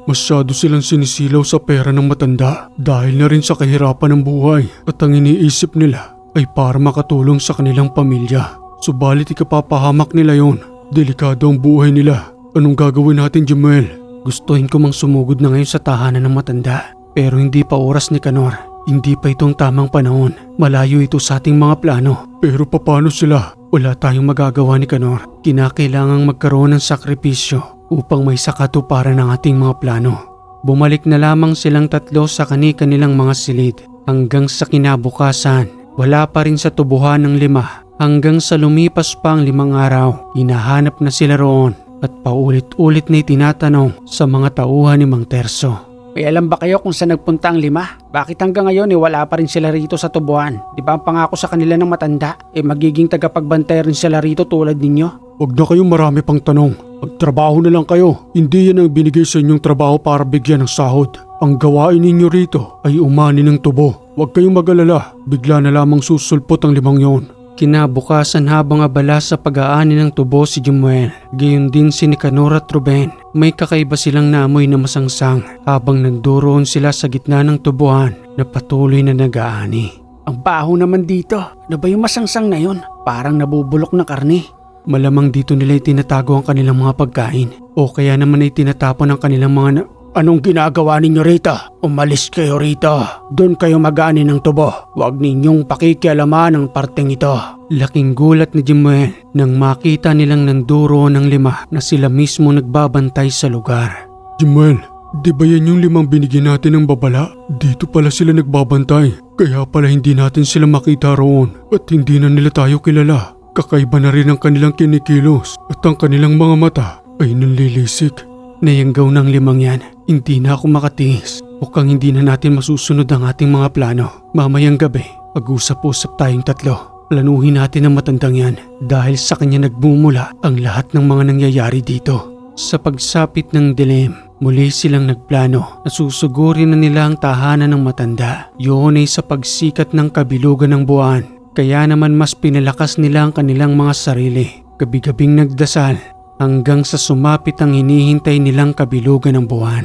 Masyado silang sinisilaw sa pera ng matanda dahil na rin sa kahirapan ng buhay at ang iniisip nila ay para makatulong sa kanilang pamilya. Subalit ikapapahamak nila yon. Delikado ang buhay nila. Anong gagawin natin, Jemuel? Gustuhin ko mang sumugod na ngayon sa tahanan ng matanda pero hindi pa oras ni Canor. Hindi pa itong tamang panahon. Malayo ito sa ating mga plano. Pero paano sila? Wala tayong magagawa ni Canor. Kinakailangang magkaroon ng sakripisyo upang may sakatuparan ng ating mga plano. Bumalik na lamang silang 3 sa kani-kanilang mga silid hanggang sa kinabukasan. Wala pa rin sa tubuhan ng 5 hanggang sa lumipas pa ang 5 araw. Hinahanap na sila roon at paulit-ulit na itinatanong sa mga tauhan ni Mang Terso. May alam ba kayo kung saan nagpunta ang 5? Bakit hanggang ngayon wala pa rin sila rito sa tubuhan? Di ba ang pangako sa kanila ng matanda? Magiging tagapagbantay rin sila rito tulad ninyo? Huwag na kayong marami pang tanong. Magtrabaho na lang kayo. Hindi yan ang binigay sa inyong trabaho para bigyan ng sahod. Ang gawain ninyo rito ay umani ng tubo. Huwag kayong mag-alala. Bigla na lamang susulpot ang 5 yon. Kinabukasan habang abala sa pag-aani ng tubo si Jemuel, gayon din si Nicanor at Ruben. May kakaiba silang naamoy na masangsang habang nagduroon sila sa gitna ng tubuhan na patuloy na nag-aani. Ang baho naman dito. Ano ba yung masangsang na yun? Parang nabubulok na karne. Malamang dito nila itinatago ang kanilang mga pagkain o kaya naman ay tinatapon ang kanilang mga Anong ginagawa ninyo rito? Umalis kayo rito. Doon kayo mag-aani ng tubo. Huwag ninyong pakikialaman ang parteng ito. Laking gulat ni Jemuel nang makita nilang nanduro ng 5 na sila mismo nagbabantay sa lugar. Jemuel, di ba yan yung 5 binigyan natin ng babala? Dito pala sila nagbabantay. Kaya pala hindi natin sila makita roon at hindi na nila tayo kilala. Kakaiba na rin ang kanilang kinikilos at ang kanilang mga mata ay nanlilisik. Nayanggaw ng 5 yan. Hindi na ako makatiis. Mukhang hindi na natin masusunod ang ating mga plano. Mamayang gabi, pag-usap-usap tayong 3. Planuhin natin ang matandang yan dahil sa kanya nagmumula ang lahat ng mga nangyayari dito. Sa pagsapit ng dilim, muli silang nagplano na susugurin na nila ang tahanan ng matanda. Yun ay sa pagsikat ng kabilugan ng buwan. Kaya naman mas pinalakas nila ang kanilang mga sarili. Gabi-gabing nagdasal hanggang sa sumapit ang hinihintay nilang kabilugan ng buwan.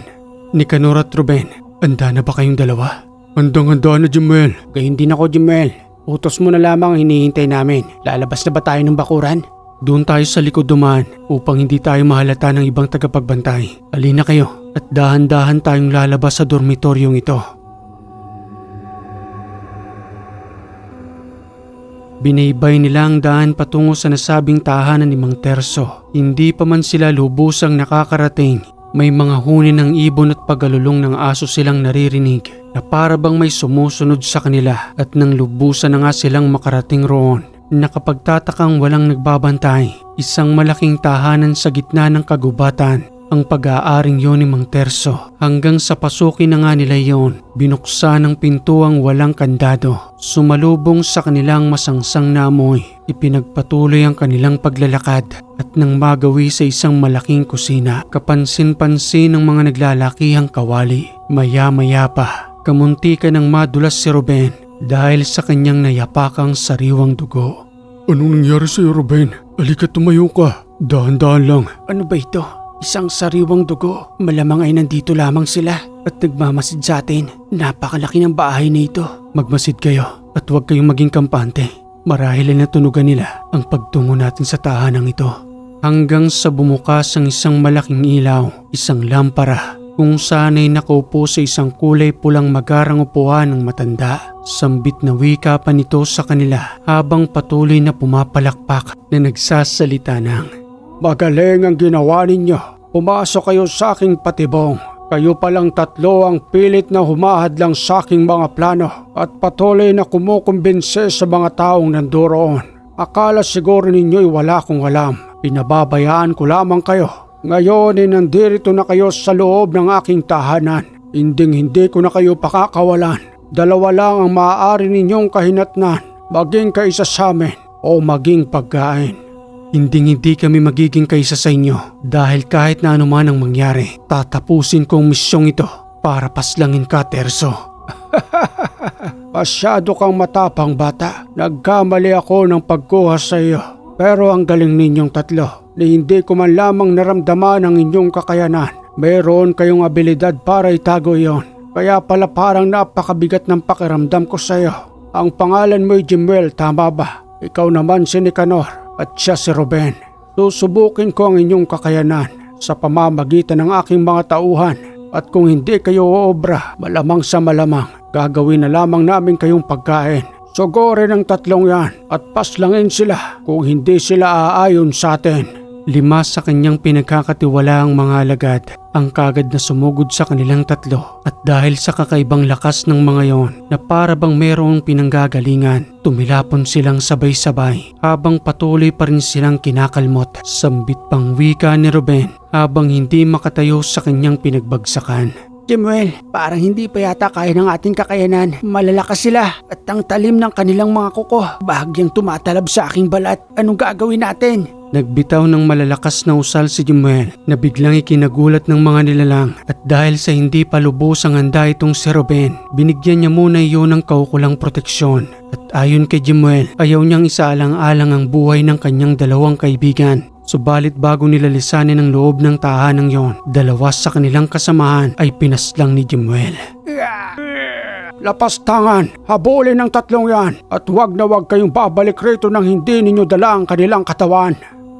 Nicanor at Ruben, handa na ba kayong 2? Handang-handa na, Jemuel. Gayun din ako, Jemuel. Utos mo na lamang ang hinihintay namin. Lalabas na ba tayo ng bakuran? Doon tayo sa likod dumaan upang hindi tayo mahalata ng ibang tagapagbantay. Halina kayo at dahan-dahan tayong lalabas sa dormitoryong ito. Binaybay nila ang daan patungo sa nasabing tahanan ni Mang Terso. Hindi pa man sila lubusang nakakarating, may mga huni ng ibon at pagalulong ng aso silang naririnig na para bang may sumusunod sa kanila at nang lubusan na nga silang makarating roon. Nakapagtatakang walang nagbabantay, isang malaking tahanan sa gitna ng kagubatan. Ang pag-aaring yon ni Mang Terso. Hanggang sa pasukin na nga nila yon, binuksan ang pintuang walang kandado. Sumalubong sa kanilang masangsang na amoy, ipinagpatuloy ang kanilang paglalakad at nang magawi sa isang malaking kusina, kapansin-pansin ng mga naglalakihang kawali. Maya-maya pa, kamuntikan ng madulas si Ruben dahil sa kanyang nayapakang sariwang dugo. Anong nangyari sa'yo, Ruben? Halika, tumayo ka. Dahan-dahan lang. Ano ba ito? Isang sariwang dugo. Malamang ay nandito lamang sila at nagmamasid sa atin. Napakalaki ng bahay na ito. Magmasid kayo at huwag kayong maging kampante. Marahil ay natunugan nila ang pagtungo natin sa tahanang ito. Hanggang sa bumukas ang isang malaking ilaw, isang lampara, kung saan ay nakaupo sa isang kulay pulang magarang upuan ng matanda. Sambit na wika pa nito sa kanila habang patuloy na pumapalakpak na nagsasalita ng, "Magaling ang ginawa ninyo. Pumasok kayo sa aking patibong. Kayo palang tatlo ang pilit na humahad lang sa aking mga plano at patuloy na kumukumbinse sa mga taong nandoon. Akala siguro ninyo'y wala kong alam. Pinababayaan ko lamang kayo. Ngayon ay nandito na kayo sa loob ng aking tahanan. Hindi ko na kayo pakakawalan. Dalawa lang ang maaari ninyong kahinatnan. Maging kaisa sa amin o maging pagkain. Hindi kami magiging kaisa sa inyo dahil kahit na anuman ang mangyari, tatapusin ko ang misyong ito para paslangin ka, Terso." Masyado kang matapang, bata. Nagkamali ako ng pagkuha sa iyo. Pero ang galing ninyong tatlo na hindi ko man lamang naramdaman ang inyong kakayanan. Mayroon kayong abilidad para itago iyon. Kaya pala parang napakabigat ng pakiramdam ko sa iyo. Ang pangalan mo'y Jimuel, tama ba? Ikaw naman si Nicanor at siya si Ruben. Susubukin ko ang inyong kakayanan sa pamamagitan ng aking mga tauhan. At kung hindi kayo uobra, malamang sa malamang, gagawin na lamang namin kayong pagkain. Sugurin ang tatlong yan at paslangin sila kung hindi sila aayon sa atin. 5 sa kanyang pinagkakatiwalaang mga alagad ang kagad na sumugod sa kanilang tatlo at dahil sa kakaibang lakas ng mga yon na para bang merong pinanggagalingan, tumilapon silang sabay-sabay habang patuloy pa rin silang kinakalmot. Sambit pang wika ni Ruben habang hindi makatayo sa kanyang pinagbagsakan. Jimuel, parang hindi pa yata kaya ng ating kakayanan. Malalakas sila at ang talim ng kanilang mga kuko bahagyang tumatalab sa aking balat. Anong gagawin natin? Nagbitaw ng malalakas na usal si Jimuel na biglang ikinagulat ng mga nilalang at dahil sa hindi pa lubusang handa itong si Ruben, binigyan niya muna iyon ng kaukulang proteksyon at ayon kay Jimuel, ayaw niyang isaalang-alang ang buhay ng kanyang dalawang kaibigan. Subalit bago nila lisanin ang loob ng tahanang yon, 2 sa kanilang kasamahan ay pinaslang ni Jimuel. Lapas tangan, habulin ang tatlong yan at huwag na huwag kayong babalik rito nang hindi ninyo dala ang kanilang katawan.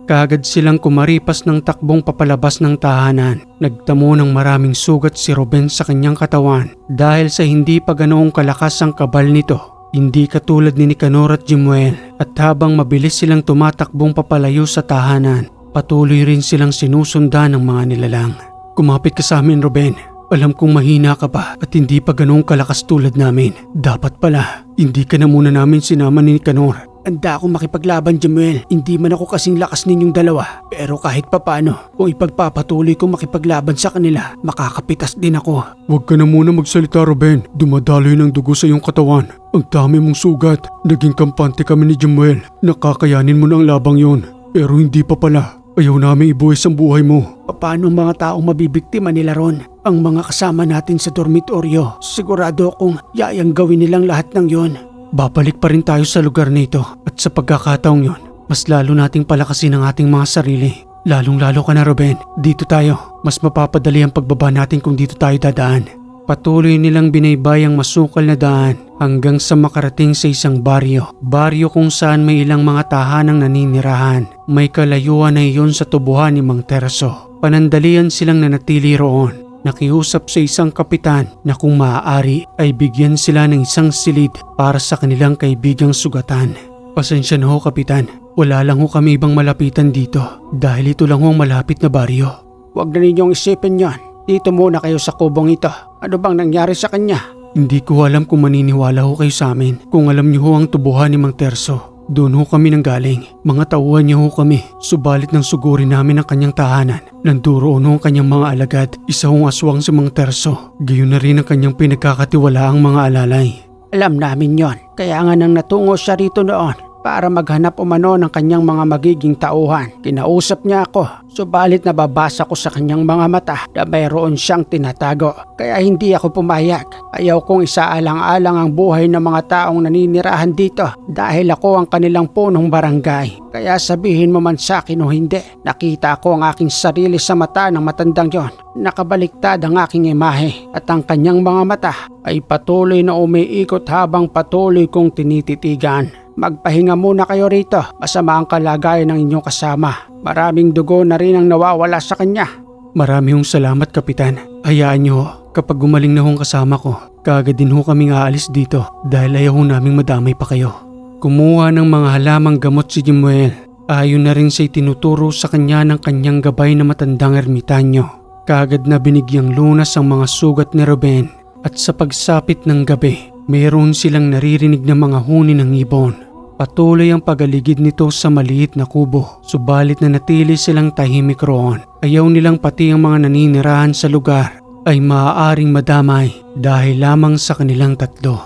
Kaagad silang kumaripas ng takbong papalabas ng tahanan. Nagtamo ng maraming sugat si Ruben sa kanyang katawan dahil sa hindi pa ganoong kalakas ang kabal nito. Hindi katulad ni Nicanor at Jimuel at habang mabilis silang tumatakbong papalayo sa tahanan, patuloy rin silang sinusundan ng mga nilalang. "Kumapit ka sa amin, Ruben. Alam kong mahina ka pa at hindi pa ganoong kalakas tulad namin. Dapat pala, hindi ka na muna namin sinama ni Nicanor." Handa akong makipaglaban, Jimuel. Hindi man ako kasing lakas ninyong dalawa. Pero kahit papano, kung ipagpapatuloy kong makipaglaban sa kanila, makakapitas din ako. Huwag ka na muna magsalita, Ruben. Dumadaloy ng dugo sa iyong katawan. Ang dami mong sugat. Naging kampante kami ni Jimuel. Nakakayanin mo na ang labang yon. Pero hindi pa pala. Ayaw namin ibuwis ang buhay mo. Paano ang mga taong mabibiktima nila ron? Ang mga kasama natin sa dormitoryo. Sigurado akong yayang gawin nilang lahat ng yon. Babalik pa rin tayo sa lugar na ito at sa pagkakataong yon, mas lalo nating palakasin ang ating mga sarili. Lalong-lalo ka na, Ruben. Dito tayo. Mas mapapadali ang pagbaba natin kung dito tayo dadaan. Patuloy nilang binaybay ang masukal na daan hanggang sa makarating sa isang baryo. Baryo kung saan may ilang mga tahanang naninirahan. May kalayuan na iyon sa tubuhan ni Mang Terso. Panandalian silang nanatili roon. Nakiusap sa isang kapitan na kung maaari ay bigyan sila ng isang silid para sa kanilang kaibigang sugatan. Pasensya na ho, kapitan. Wala lang ho kami ibang malapitan dito dahil ito lang ho ang malapit na baryo. Huwag na ninyong isipin yon. Dito muna kayo sa kubong ito. Ano bang nangyari sa kanya? Hindi ko alam kung maniniwala ho kayo sa amin. Kung alam niyo ho ang tubuhan ni Mang Terso. Doon ho kami nanggaling. Mga tauhan niya ho kami. Subalit nang sugurin namin ang kanyang tahanan. Nanduroon ho ang kanyang mga alagad. Isa hong aswang si Mang Terso. Gayon na rin ang kanyang pinagkakatiwalaang mga alalay. Alam namin yon. Kaya nga nang natungo siya rito noon para maghanap umano ng kanyang mga magiging tauhan. Kinausap niya ako, subalit nababasa ko sa kanyang mga mata na mayroon siyang tinatago. Kaya hindi ako pumayag. Ayaw kong isaalang-alang ang buhay ng mga taong naninirahan dito dahil ako ang kanilang punong barangay. Kaya sabihin mo man sa akin o hindi, nakita ko ang aking sarili sa mata ng matandang yon. Nakabaliktad ang aking imahe at ang kanyang mga mata ay patuloy na umiikot habang patuloy kong tinititigan. Magpahinga muna kayo rito, masama ang kalagayan ng inyong kasama. Maraming dugo na rin ang nawawala sa kanya. Marami hong salamat, kapitan. Hayaan niyo ho, kapag gumaling na hong kasama ko, kaagad din ho kaming aalis dito dahil ayaw ho naming madamay pa kayo. Kumuha ng mga halamang gamot si Jemuel. Ayon na rin siya tinuturo sa kanya ng kanyang gabay na matandang ermitanyo. Kaagad na binigyang lunas ang mga sugat ni Ruben at sa pagsapit ng gabi, mayroon silang naririnig na mga huni ng ibon. Patuloy ang pagaligid nito sa maliit na kubo, subalit na natili silang tahimik roon. Ayaw nilang pati ang mga naninirahan sa lugar ay maaaring madamay dahil lamang sa kanilang tatlo.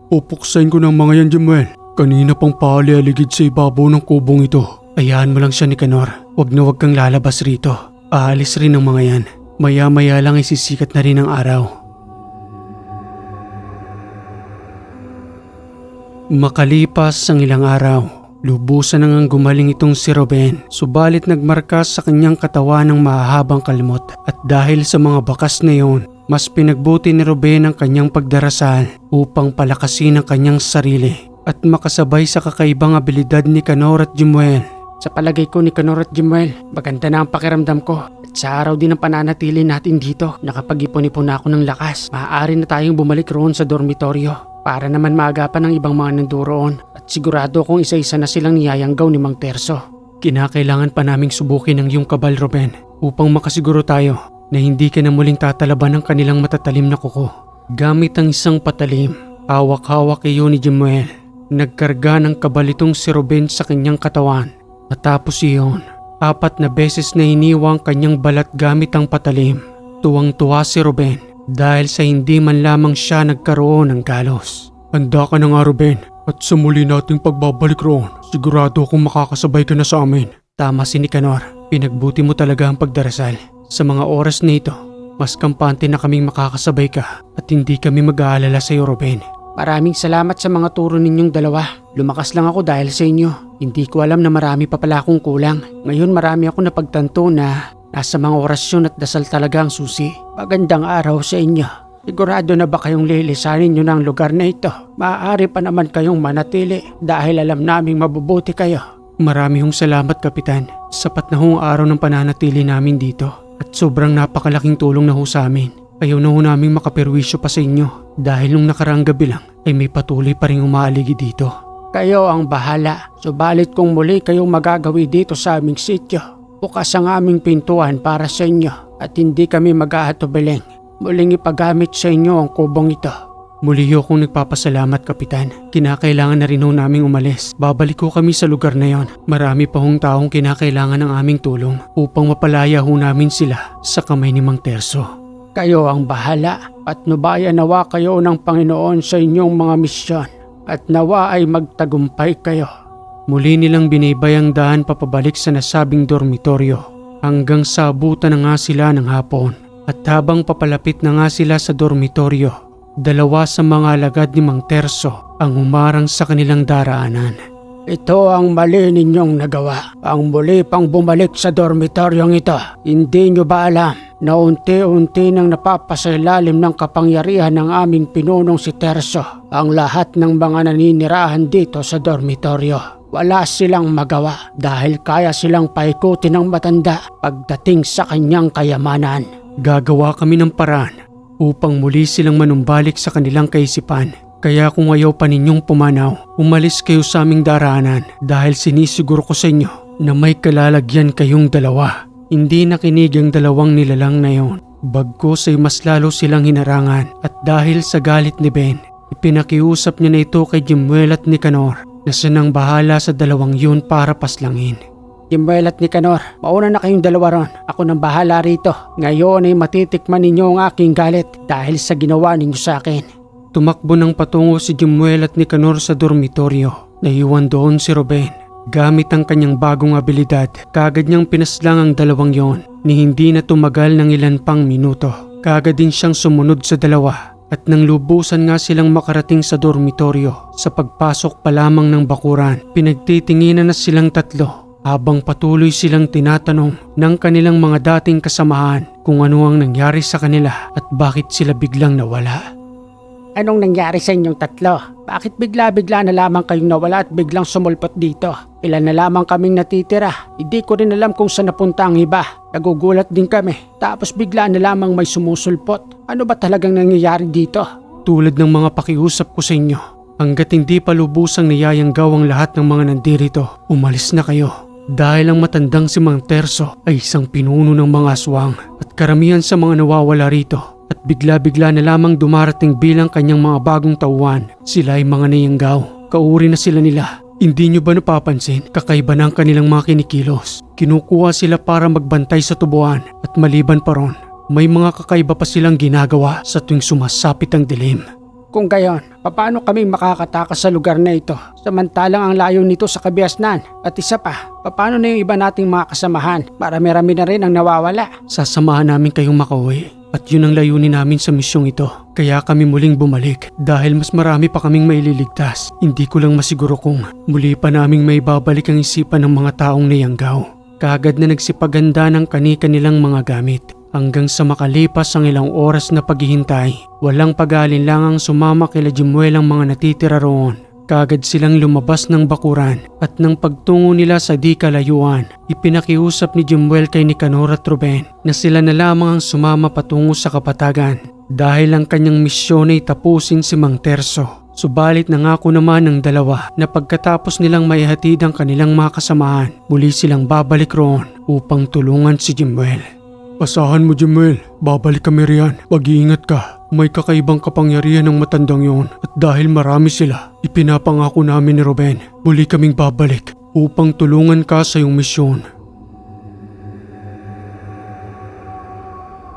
Pupuksain ko ng mga yan, Jemuel. Kanina pang paali-aligid sa ibabaw ng kubong ito. Ayahan mo lang siya, Nicanor. Wag na wag kang lalabas rito. Aalis rin ang mga yan. Maya-maya lang isisikat na rin ang araw. Makalipas ang ilang araw, lubusan nang gumaling itong si Ruben, subalit nagmarkas sa kanyang katawan ng mahahabang kalimot at dahil sa mga bakas na iyon, mas pinagbuti ni Ruben ang kanyang pagdarasal upang palakasin ang kanyang sarili at makasabay sa kakaibang abilidad ni Nicanor at Jemuel. Sa palagay ko ni Nicanor at Jemuel, maganda na ang pakiramdam ko. At sa araw din ang pananatili natin dito, nakapag-ipon-ipon na ako ng lakas. Maaari na tayong bumalik roon sa dormitoryo para naman maagapan ng ibang mga nanduroon at sigurado kung isa-isa na silang niyayanggaw ni Mang Terso. Kinakailangan pa naming subukin ang iyong kabal, Ruben, upang makasiguro tayo na hindi ka na muling tatalaban ng kanilang matatalim na kuko. Gamit ang isang patalim, hawak-hawak iyo ni Jemuel. Nagkarga ng kabal itong si Ruben sa kanyang katawan. Matapos iyon, 4 na beses na iniwang kanyang balat gamit ang patalim. Tuwang-tuwa si Ruben dahil sa hindi man lamang siya nagkaroon ng galos. Handa ka na nga, Ruben, at sa muli nating pagbabalik roon, sigurado akong makakasabay ka na sa amin. Tama si Nicanor, pinagbuti mo talaga ang pagdarasal. Sa mga oras na ito, mas kampante na kaming makakasabay ka at hindi kami mag-aalala sa iyo, Ruben. Maraming salamat sa mga turo ninyong dalawa. Lumakas lang ako dahil sa inyo. Hindi ko alam na marami pa pala akong kulang. Ngayon marami ako napagtanto na nasa mga orasyon at dasal talaga ang susi. Magandang araw sa inyo. Sigurado na ba kayong lilisanin nyo ng lugar na ito? Maaari pa naman kayong manatili dahil alam naming mabubuti kayo. Marami hong salamat, Kapitan. Sapat na hong araw ng pananatili namin dito at sobrang napakalaking tulong na ho sa amin. Ayaw na ho naming makaperwisyo pa sa inyo dahil nung nakaraang gabi lang ay may patuloy pa rin umaaligi dito. Kayo ang bahala. Subalit kung muli kayong magagawi dito sa aming sityo, bukas ang aming pintuan para sa inyo at hindi kami mag-aatubiling. Muling ipagamit sa inyo ang kubong ito. Muli ho akong nagpapasalamat, Kapitan. Kinakailangan na rin ho naming umalis. Babalik ho kami sa lugar na yon. Marami pa hong taong kinakailangan ng aming tulong upang mapalaya ho namin sila sa kamay ni Mang Terso. Kayo ang bahala at nubayan nawa kayo ng Panginoon sa inyong mga misyon at nawa ay magtagumpay kayo. Muli nilang binaybay ang daan papabalik sa nasabing dormitoryo hanggang sa abutan na nga sila ng hapon. At habang papalapit na nga sila sa dormitoryo, 2 sa mga alagad ni Mang Terso ang humarang sa kanilang daraanan. Ito ang mali ninyong nagawa. Ang muli pang bumalik sa dormitoryong ito. Hindi nyo ba alam na unti-unti nang napapasailalim ng kapangyarihan ng aming pinunong si Terso ang lahat ng mga naninirahan dito sa dormitoryo? Wala silang magawa dahil kaya silang paikutin ng matanda pagdating sa kanyang kayamanan. Gagawa kami ng paraan upang muli silang manumbalik sa kanilang kaisipan. Kaya kung ayaw pa ninyong pumanaw, umalis kayo sa aming daraanan dahil sinisiguro ko sa inyo na may kalalagyan kayong dalawa. Hindi nakinig ang dalawang nilalang na yon. Bagkus ay mas lalo silang hinarangan at dahil sa galit ni Ben, ipinakiusap niya na ito kay Jemuel at Nicanor na sanang bahala sa dalawang yun para paslangin. Jemuel at Nicanor, mauna na kayong dalawa ron. Ako nang bahala rito. Ngayon ay matitikman ninyo ang aking galit dahil sa ginawa ninyo sa akin. Tumakbo ng patungo si Jemuel at Nicanor sa dormitoryo. Naiwan doon si Ruben. Gamit ang kanyang bagong abilidad, kagad niyang pinaslang ang dalawang yon ni hindi na tumagal ng ilan pang minuto. Kagad din siyang sumunod sa dalawa at nang lubusan nga silang makarating sa dormitoryo, sa pagpasok pa lamang ng bakuran, pinagtitinginan na silang tatlo habang patuloy silang tinatanong ng kanilang mga dating kasamahan kung ano ang nangyari sa kanila at bakit sila biglang nawala. Anong nangyari sa inyong tatlo? Bakit bigla-bigla na lamang kayong nawala at biglang sumulpot dito? Ilan na lamang kaming natitira. Hindi ko rin alam kung saan napunta ang iba. Nagugulat din kami. Tapos bigla na lamang may sumusulpot. Ano ba talagang nangyayari dito? Tulad ng mga pakiusap ko sa inyo, hanggat hindi pa lubusang niyayanggaw ang lahat ng mga nandirito, umalis na kayo. Dahil ang matandang si Mang Terso ay isang pinuno ng mga aswang at karamihan sa mga nawawala rito at bigla-bigla na lamang dumarating bilang kanyang mga bagong tauhan. Sila ay mga niyanggaw. Kauri na sila nila. Hindi nyo ba napapansin? Kakaiba na ang kanilang mga kinikilos. Kinukuha sila para magbantay sa tubuan at maliban pa ron, may mga kakaiba pa silang ginagawa sa tuwing sumasapit ang dilim. Kung gayon, paano kami makakatakas sa lugar na ito? Samantalang ang layo nito sa kabiasnan. At isa pa, paano na yung iba nating mga kasamahan? Marami-rami na rin ang nawawala. Sasamahan namin kayong makauwi at yun ang layunin namin sa misyong ito. Kaya kami muling bumalik dahil mas marami pa kaming maililigtas. Hindi ko lang masiguro kung muli pa naming may babalik ang isipan ng mga taong niyanggaw. Kaagad na nagsipaganda ng kani-kanilang mga gamit. Hanggang sa makalipas ang ilang oras na paghihintay, walang pag-aalinlangang sumama kila Jemuel ang mga natitira roon. Kaagad silang lumabas ng bakuran at nang pagtungo nila sa di kalayuan, ipinakiusap ni Jemuel kay Nicanor at Ruben na sila na lamang ang sumama patungo sa kapatagan dahil ang kanyang misyon ay tapusin si Mang Terso. Subalit nangako naman ng dalawa na pagkatapos nilang maihatid ang kanilang mga kasamahan, muli silang babalik roon upang tulungan si Jemuel. Asahan mo, Jemuel. Babalik kami riyan. Mag-iingat ka. May kakaibang kapangyarihan ng matandang yon at dahil marami sila, ipinapangako namin ni Ruben, muli kaming babalik upang tulungan ka sa iyong misyon.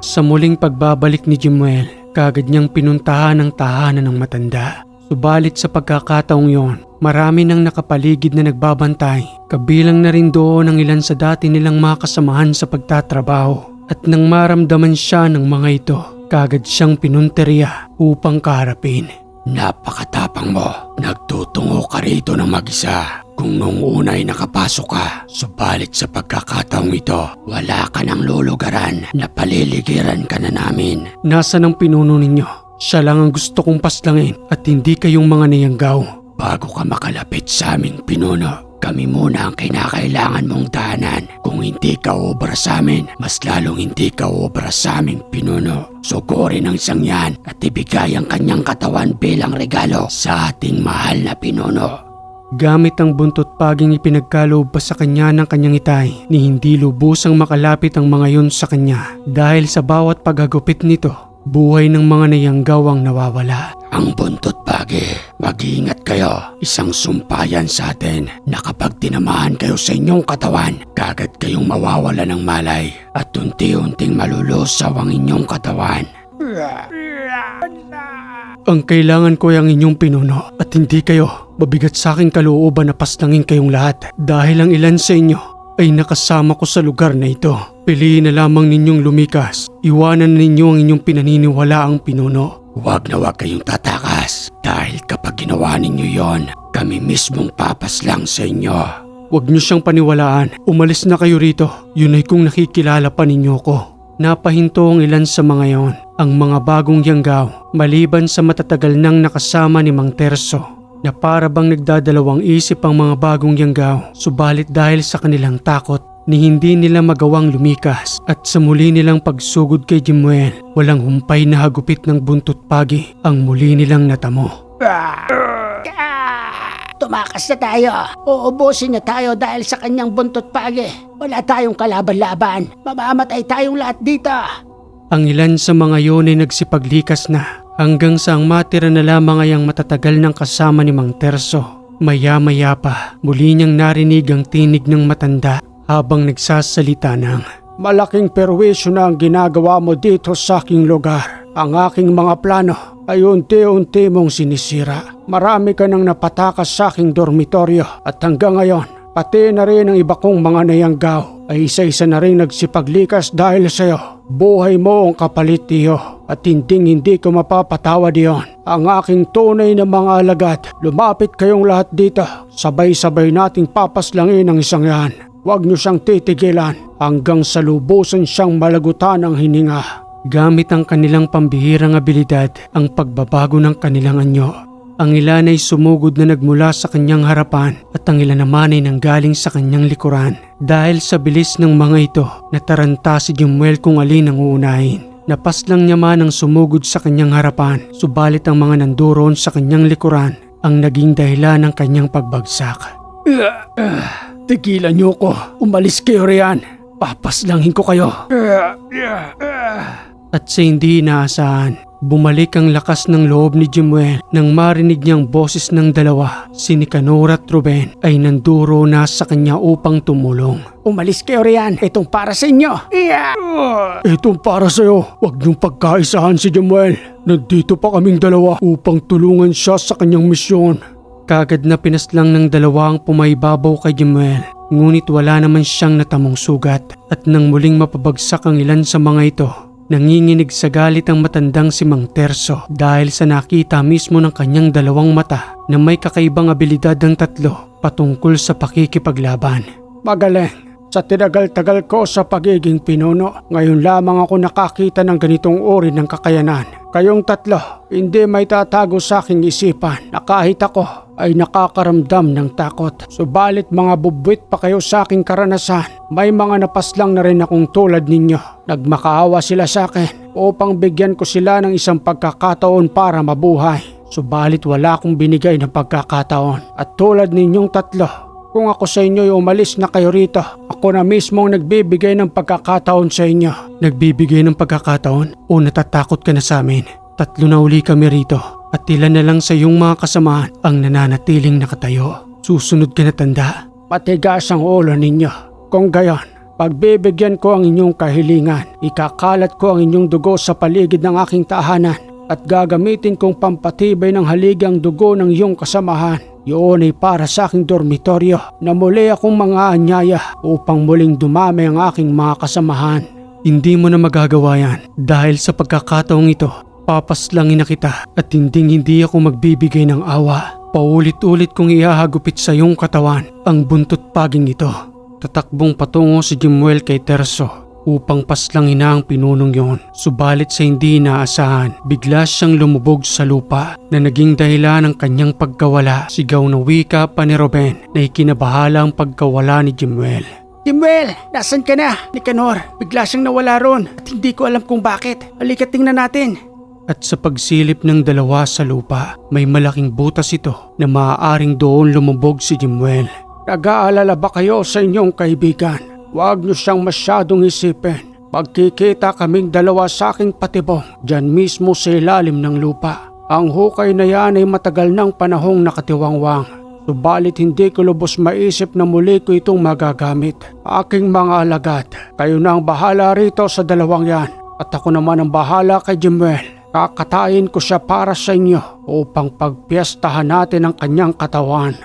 Sa muling pagbabalik ni Jemuel, kaagad niyang pinuntahan ang tahanan ng matanda. Subalit sa pagkakataong yon, marami nang nakapaligid na nagbabantay, kabilang na rin doon ang ilan sa dati nilang mga kasamahan sa pagtatrabaho. At nang maramdaman siya ng mga ito, kaagad siyang pinunteriya upang kaharapin. Napakatapang mo. Nagtutungo ka rito ng mag-isa. Kung nung una ay nakapasok ka, subalit sa pagkakataong ito, wala ka ng lulugaran na paliligiran ka na namin. Nasaan ang pinuno ninyo? Siya lang ang gusto kong paslangin at hindi kayong mga niyanggaw. Bago ka makalapit sa aming pinuno, kami muna ang kinakailangan mong dahanan. Kung hindi ka obra sa amin, mas lalong hindi ka obra sa aming pinuno. Sugurin ang isang yan at ibigay ang kanyang katawan bilang regalo sa ating mahal na pinuno. Gamit ang buntot paging ipinagkaloob pa sa kanya ng kanyang itay, ni hindi lubusang makalapit ang mga yun sa kanya dahil sa bawat paghagupit nito, buhay ng mga niyanggaw ang nawawala. Ang buntot bagi, mag-iingat kayo. Isang sumpayan sa atin na kapag tinamaan kayo sa inyong katawan, kagad kayong mawawala ng malay at unti-unting malulusaw ang inyong katawan. Ang kailangan ko ay ang inyong pinuno at hindi kayo. Mabigat sa aking kalooban na paslangin kayong lahat dahil ang ilan sa inyo ay nakasama ko sa lugar na ito. Piliin na lamang ninyong lumikas. Iwanan ninyo ang inyong pinaniniwalaang pinuno. Huwag na huwag kayong tatakas dahil kapag ginawa ninyo yon, Kami mismong papaslang sa inyo. Huwag niyo siyang paniwalaan. Umalis na kayo rito. Yun ay kung nakikilala pa ninyo ko. Napahinto ang ilan sa mga yon. Ang mga bagong yanggaw, maliban sa matatagal nang nakasama ni Mang Terso, na para bang nagdadalawang isip ang mga bagong yanggaw. Subalit dahil sa kanilang takot, ni hindi nila magawang lumikas at sa muli nilang pagsugod kay Jimuel, walang humpay na hagupit ng buntot pagi ang muli nilang natamo. Tumakas na tayo. Uubusin niya tayo dahil sa kanyang buntot pagi. Wala tayong kalaban-laban. Mamamatay tayong lahat dito. Ang ilan sa mga yon ay nagsipaglikas na hanggang sa ang matira na lamang ay ang matatagal ng kasama ni Mang Terso. Maya-maya pa, muli niyang narinig ang tinig ng matanda habang nagsasalita ng, Malaking perwisyo na ang ginagawa mo dito sa aking lugar. Ang aking mga plano ay unti-unti mong sinisira. Marami ka nang napatakas sa aking dormitoryo at hanggang ngayon, pati na rin ang iba kong mga nayanggaw ay isa-isa na rin nagsipaglikas dahil sa'yo. Buhay mo ang kapalit tiyo at hindi ko mapapatawad iyon. Ang aking tunay na mga alagad, lumapit kayong lahat dito. Sabay-sabay nating papaslangin ang isang yan. Huwag niyo siyang titigilan hanggang sa lubusan siyang malagutan ang hininga. Gamit ang kanilang pambihirang abilidad ang pagbabago ng kanilang anyo. Ang ilan ay sumugod na nagmula sa kanyang harapan at ang ilan naman ay nanggaling sa kanyang likuran. Dahil sa bilis ng mga ito, nataranta si Jimuel kung alin ang uunahin. Napaslang niya man ang sumugod sa kanyang harapan, subalit ang mga nandoon sa kanyang likuran ang naging dahilan ng kanyang pagbagsak. Tigilan niyo ko. Umalis kayo riyan. Papaslangin ko kayo. At sa hindi inaasahan, bumalik ang lakas ng loob ni Jimuel nang marinig niyang boses ng dalawa. Si Nicanor at Ruben ay nanduro na sa kanya upang tumulong. Umalis kayo riyan. Itong para sa inyo. Itong para sa'yo. Huwag niyong pagkaisahan si Jimuel. Nandito pa kaming dalawa upang tulungan siya sa kanyang misyon. Kagad na pinaslang ng dalawa ang pumaybabaw kay Jimuel. Ngunit wala naman siyang natamong sugat at nang muling mapabagsak ang ilan sa mga ito, nanginginig sa galit ang matandang si Mang Terso dahil sa nakita mismo ng kanyang dalawang mata na may kakaibang abilidad ng tatlo patungkol sa pakikipaglaban. Magaling. Sa tinagal-tagal ko sa pagiging pinuno, ngayon lamang ako nakakita ng ganitong uri ng kakayanan. Kayong tatlo, hindi may tatago sa aking isipan na kahit ako ay nakakaramdam ng takot. Subalit mga bubwit pa kayo sa aking karanasan. May mga napaslang na rin akong tulad ninyo. Nagmakaawa sila sa akin upang bigyan ko sila ng isang pagkakataon para mabuhay. Subalit wala akong binigay na pagkakataon. At tulad ninyong tatlo, kung ako sa inyo ay umalis na kayo rito, ako na mismo ang nagbibigay ng pagkakataon sa inyo. Nagbibigay ng pagkakataon o natatakot ka na sa amin? 3 na uli kami rito at ilan na lang sa iyong mga kasamahan ang nananatiling nakatayo. Susunod ka na tanda. Matigas ang ulo ninyo. Kung gayon, pagbibigyan ko ang inyong kahilingan. Ikakalat ko ang inyong dugo sa paligid ng aking tahanan at gagamitin kong pampatibay ng haligang dugo ng iyong kasamahan. Yun ay para sa aking dormitoryo na muli akong mga anyaya upang muling dumami ang aking mga kasamahan. Hindi mo na magagawa yan dahil sa pagkakataong ito, papaslangin na kita at hindi ako magbibigay ng awa. Paulit-ulit kong ihahagupit sa iyong katawan ang buntot paging ito. Tatakbong patungo si Jimuel kay Terso upang paslangin na ang pinunong yon. Subalit sa hindi inaasahan, bigla siyang lumubog sa lupa na naging dahilan ng kanyang pagkawala. Sigaw na wika pa ni Ruben na ikinabahala ang pagkawala ni Jimuel. Jimuel, nasan ka na? Nicanor, bigla siyang nawala ron at hindi ko alam kung bakit. Halika tingnan natin. At sa pagsilip ng dalawa sa lupa, may malaking butas ito na maaaring doon lumubog si Jimuel. Nag-aalala ba kayo sa inyong kaibigan? Huwag niyo siyang masyadong isipin. Magkikita kaming dalawa sa aking patibong dyan mismo sa ilalim ng lupa. Ang hukay na yan ay matagal ng panahong nakatiwangwang. Subalit hindi ko lubos maisip na muli ko itong magagamit. Aking mga alagad, kayo na ang bahala rito sa dalawang yan. At ako naman ang bahala kay Jimuel. Kakatayin ko siya para sa inyo upang pagpiestahan natin ang kanyang katawan.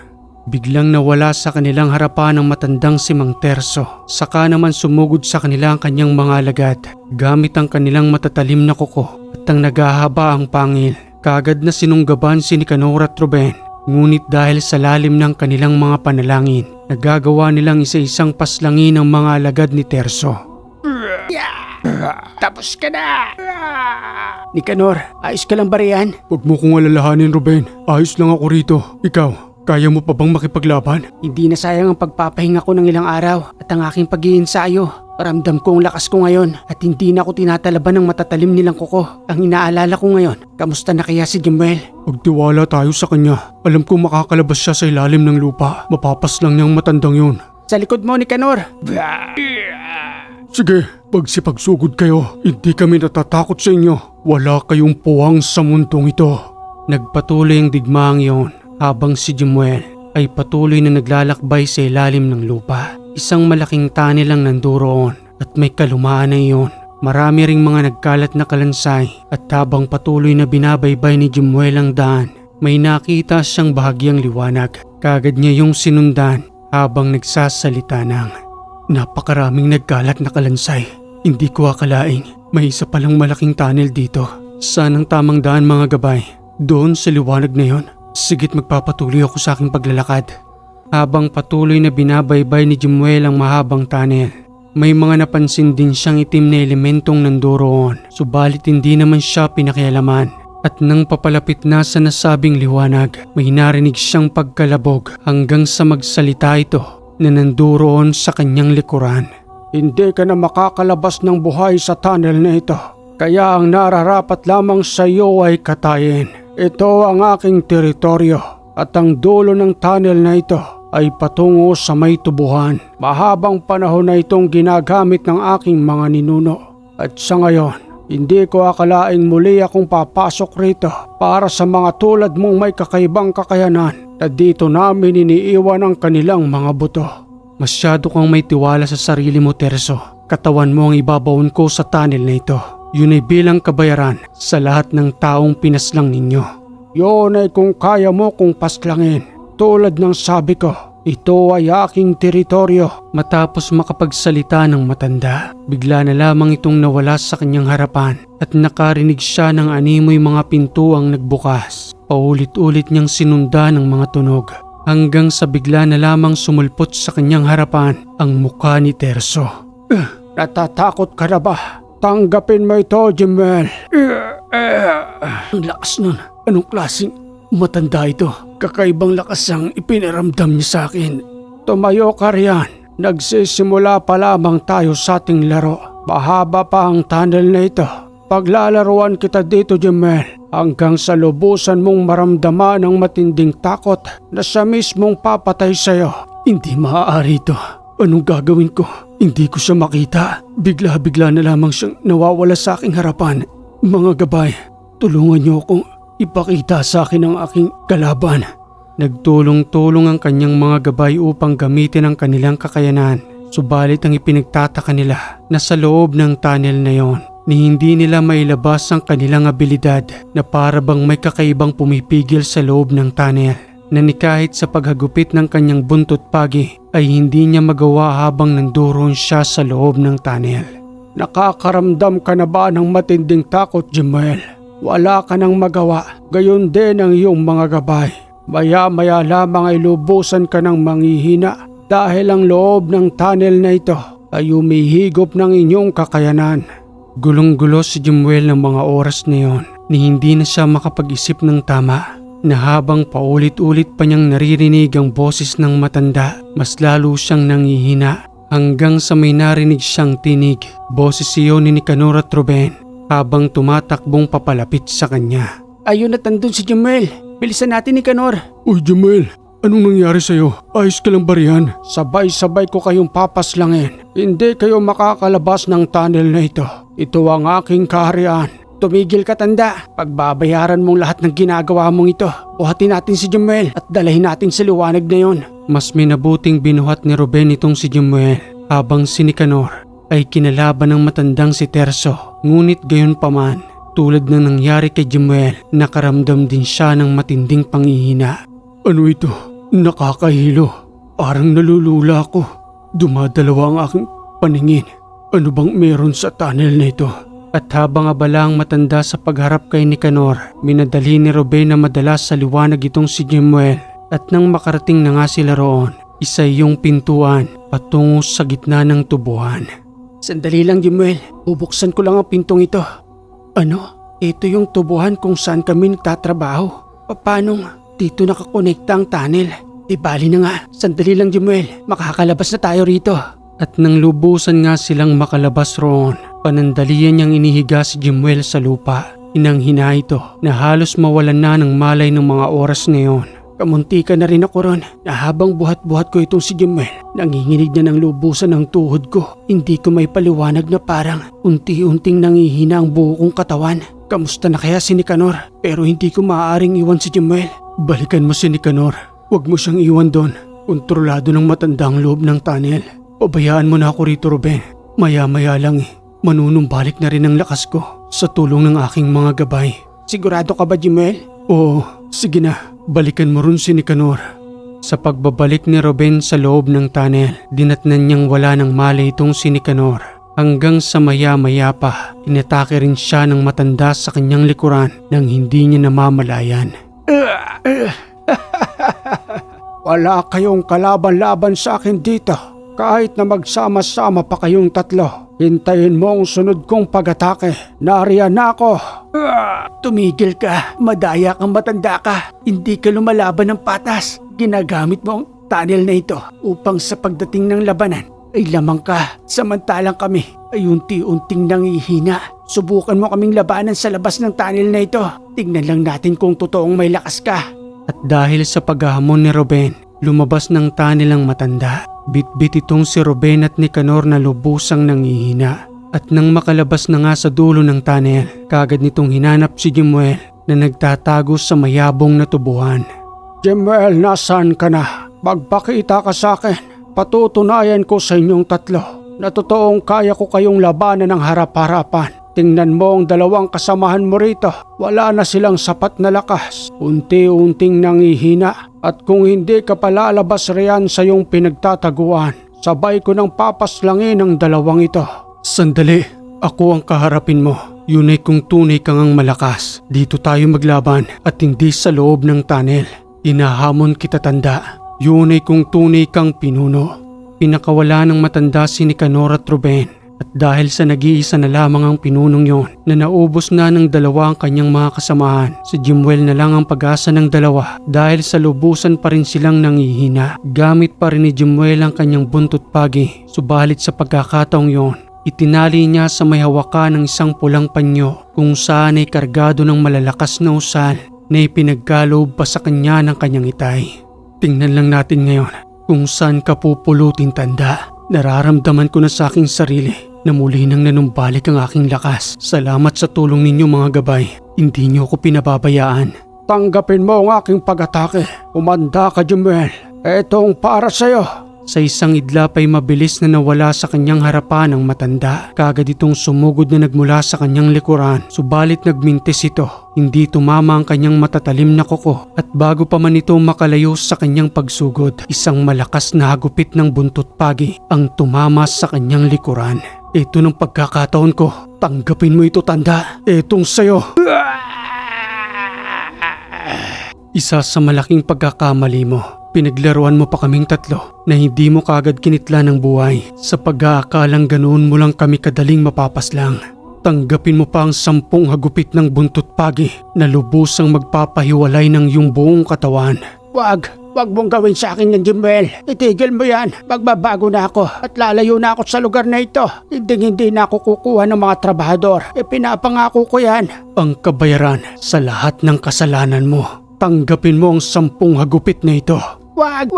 Biglang nawala sa kanilang harapan ang matandang si Mang Terso. Saka naman sumugod sa kanila ang kanyang mga alagad gamit ang kanilang matatalim na kuko at ang naghahaba ang pangil. Kagad na sinunggaban si Nicanor at Ruben Ngunit dahil sa lalim ng kanilang mga panalangin, nagagawa nilang isa-isang paslangin ang mga alagad ni Terso. Tapos ka na! Nicanor, ayos ka lang ba riyan? Huwag mo kong alalahanin, Ruben. Ayos lang ako rito. Ikaw, kaya mo pa bang makipaglaban? Hindi na sayang ang pagpapahinga ko ng ilang araw at ang aking pag-iinsayo. Ramdam ko ang lakas ko ngayon at hindi na ako tinatalaban ng matatalim nilang kuko. Ang inaalala ko ngayon, kamusta na kaya si Jemuel? Magtiwala tayo sa kanya. Alam ko makakalabas siya sa ilalim ng lupa. Mapapas lang niyang matandang yun. Sa likod mo, Nicanor! Sige, pagsipagsugod kayo. Hindi kami natatakot sa inyo. Wala kayong puwang sa mundong ito. Nagpatuloy ang digmaang iyon habang si Jemuel ay patuloy na naglalakbay sa ilalim ng lupa. Isang malaking tunnel ang nanduroon at may kalumaan na iyon. Marami ring mga nagkalat na kalansay at habang patuloy na binabaybay ni Jemuel ang daan, may nakita siyang bahagyang liwanag. Kagad niya yung sinundan habang nagsasalita ng, "Napakaraming nagkalat na kalansay. Hindi ko akalaing may isa palang malaking tunnel dito. Saan ang tamang daan mga gabay? Doon sa liwanag na yon. Sigit magpapatuloy ako sa aking paglalakad." Habang patuloy na binabaybay ni Jemuel ang mahabang tunnel, may mga napansin din siyang itim na elementong nanduroon, subalit hindi naman siya pinakialaman. At nang papalapit na sa nasabing liwanag, may narinig siyang pagkalabog hanggang sa magsalita ito na nanduroon sa kanyang likuran. Hindi ka na makakalabas ng buhay sa tunnel na ito. Kaya ang nararapat lamang sa iyo ay katayin. Ito ang aking teritoryo at ang dulo ng tunnel na ito ay patungo sa may tubuhan. Mahabang panahon na itong ginagamit ng aking mga ninuno. At sa ngayon, hindi ko akalaing muli akong papasok rito para sa mga tulad mong may kakaibang kakayanan na dito namin iniiwan ang kanilang mga buto. Masyado kang may tiwala sa sarili mo, Terso. Katawan mo ang ibabawon ko sa tunnel na ito. Yun ay bilang kabayaran sa lahat ng taong pinaslang ninyo. Yun ay kung kaya mo kong paslangin. Tulad ng sabi ko, ito ay aking teritoryo. Matapos makapagsalita ng matanda, bigla na lamang itong nawala sa kanyang harapan at nakarinig siya ng animoy mga pintuang nagbukas. Paulit-ulit niyang sinundan ng mga tunog hanggang sa bigla na lamang sumulpot sa kanyang harapan ang mukha ni Terso. Natatakot ka na ba? Tanggapin mo ito, Jemuel. Ang lakas nun. Anong klaseng matanda ito? Kakaibang lakas ang ipinaramdam niya sa akin. Tumayo ka riyan. Nagsisimula pa lamang tayo sa ating laro. Mahaba pa ang tunnel na ito. Paglalaruan kita dito, Jemuel, hanggang sa lubusan mong maramdaman ang matinding takot na siya mismong papatay sa'yo. Hindi maaari ito. Anong gagawin ko? Hindi ko siya makita. Bigla-bigla na lamang siyang nawawala sa aking harapan. Mga gabay, tulungan niyo akong ipakita sa akin ang aking kalaban. Nagtulong-tulong ang kanyang mga gabay upang gamitin ang kanilang kakayanan. Subalit ang ipinagtataka nila na sa loob ng tunnel na yon, ni hindi nila mailabas ang kanilang abilidad na para bang may kakaibang pumipigil sa loob ng tunnel. Na ni kahit sa paghagupit ng kanyang buntot pagi ay hindi niya magawa habang nanduroon siya sa loob ng tunnel. Nakakaramdam ka na ba ng matinding takot, Jemuel? Wala ka nang magawa, gayon din ang iyong mga gabay. Maya-maya lamang ay lubusan ka ng manghihina dahil ang loob ng tunnel na ito ay umihigop ng inyong kakayanan. Gulong-gulo si Jemuel ng mga oras na yon ni hindi na siya makapag-isip ng tama. Na habang paulit-ulit pa niyang naririnig ang boses ng matanda, mas lalo siyang nanghihina hanggang sa may narinig siyang tinig. Boses iyon ni Nicanor at Ruben habang tumatakbong papalapit sa kanya. Ayun at nandun si Jemuel. Bilisan natin, Nicanor. Uy, Jemuel, anong nangyari sa'yo? Ayos ka lang ba riyan? Sabay-sabay ko kayong papaslangin. Hindi kayo makakalabas ng tunnel na ito. Ito ang aking kaharian. Tumigil ka, tanda. Pagbabayaran mong lahat ng ginagawa mong ito. Buhatin natin si Jemuel at dalahin natin sa liwanag na yon. Mas minabuting binuhat ni Ruben itong si Jemuel habang si Nicanor ay kinalaban ng matandang si Terso. Ngunit gayon paman, tulad ng nangyari kay Jemuel, nakaramdam din siya ng matinding panghihina. Ano ito? Nakakahilo. Parang nalulula ako. Dumadalawa ang aking paningin. Ano bang meron sa tunnel na ito? At habang abala ang matanda sa pagharap kay Nicanor, minadali ni Ruben na madalas sa liwanag itong si Jemuel. At nang makarating na nga sila roon, isa yung pintuan patungo sa gitna ng tubuhan. Sandali lang, Jemuel. Bubuksan ko lang ang pintong ito. Ano? Ito yung tubuhan kung saan kami nagtatrabaho. Paano dito nakakonekta ang tunnel? Di bali na nga. Sandali lang, Jemuel. Makakalabas na tayo rito. At nang lubusan nga silang makalabas roon, panandalian niyang inihiga si Jemuel sa lupa. Inanghina ito na halos mawalan na ng malay ng mga oras na yun. Kamunti ka na rin ako ron na habang buhat-buhat ko itong si Jemuel, nanginginig na ng lubusan ng tuhod ko. Hindi ko may paliwanag na parang unti-unting nangihina ang buo kong katawan. Kamusta na kaya si Nicanor? Pero hindi ko maaaring iwan si Jemuel. Balikan mo si Nicanor. Huwag mo siyang iwan doon. Kontrolado ng matanda ang loob ng tunnel. Pabayaan mo na ako rito, Ruben. Maya-maya lang manunumbalik na rin ang lakas ko sa tulong ng aking mga gabay. Sigurado ka ba, Jemuel? Oo, sige na. Balikan mo rin si Nicanor. Sa pagbabalik ni Ruben sa loob ng tunnel, dinatnan niyang wala ng malay itong si Nicanor. Hanggang sa maya-maya pa, inatake rin siya ng matanda sa kanyang likuran nang hindi niya namamalayan. Wala kayong kalaban-laban sa akin dito. Kahit na magsama-sama pa kayong tatlo, hintayin mo ang sunod kong pag-atake. Nariyan na ako. Tumigil ka. Madaya kang matanda ka. Hindi ka lumalaban ng patas. Ginagamit mo ang tunnel na ito upang sa pagdating ng labanan ay lamang ka. Samantalang kami ay unti-unting nangihina. Subukan mo kaming labanan sa labas ng tunnel na ito. Tingnan lang natin kung totoong may lakas ka. At dahil sa paghahamon ni Ruben, lumabas ng tunnel ang matanda. Bit-bit itong si Ruben at Nicanor na lubusang nangihina. At nang makalabas na nga sa dulo ng tunnel, kagad nitong hinanap si Jemuel na nagtatago sa mayabong na tubuhan. Jemuel, nasaan ka na? Magpakita ka sa akin. Patutunayan ko sa inyong tatlo na totoong kaya ko kayong labanan ng harap-harapan. Tingnan mo ang dalawang kasamahan mo rito. Wala na silang sapat na lakas. Unti-unting nangihina. At kung hindi ka palalabas riyan sa iyong pinagtataguan, sabay ko nang papaslangin ang dalawang ito. Sandali, ako ang kaharapin mo. Yun ay kung tunay kang ang malakas. Dito tayo maglaban at hindi sa loob ng tunnel. Inahamon kita, tanda. Yun ay kung tunay kang pinuno. Pinakawala ng matanda si Nicanor at Ruben. At dahil sa nag-iisa na lamang ang pinunong yon na naubos na ng dalawa ang kanyang mga kasamahan, si Jemuel na lang ang pag-asa ng dalawa dahil sa lubusan pa rin silang nangihina. Gamit pa rin ni Jemuel ang kanyang buntot pagi, subalit sa pagkakataong yon, itinali niya sa may hawakan ng isang pulang panyo kung saan ay kargado ng malalakas na usal na ipinagkaloob pa sa kanya ng kanyang itay. Tingnan lang natin ngayon kung saan ka pupulutin, tanda. Nararamdaman ko na sa aking sarili na muli nang nanumbalik ang aking lakas. Salamat sa tulong ninyo, mga gabay. Hindi niyo ako pinababayaan. Tanggapin mo ang aking pag-atake. Umanda ka, Jemuel. Etong para sa'yo. Sa isang idlap ay mabilis na nawala sa kanyang harapan ang matanda. Kagad itong sumugod na nagmula sa kanyang likuran. Subalit nagmintis ito. Hindi tumama ang kanyang matatalim na kuko. At bago pa man ito makalayo sa kanyang pagsugod, isang malakas na hagupit ng buntot pagi ang tumama sa kanyang likuran. Ito ng pagkakataon ko. Tanggapin mo ito, tanda. Etong sayo. Isa sa malaking pagkakamali mo. Pinaglaruan mo pa kaming tatlo na hindi mo kagad kinitla ng buhay sa pag-aakalang ganoon mo lang kami kadaling mapapaslang. Tanggapin mo pa ang 10 hagupit ng buntot pagi na lubusang magpapahiwalay ng iyong buong katawan. Wag mong gawin sa akin yan, Jemuel. Itigil mo yan. Magbabago na ako at lalayo na ako sa lugar na ito. Hindi na ako kukuha ng mga trabahador. Pinapangako ko yan. Ang kabayaran sa lahat ng kasalanan mo. Tanggapin mo ang 10 hagupit na ito. Wag!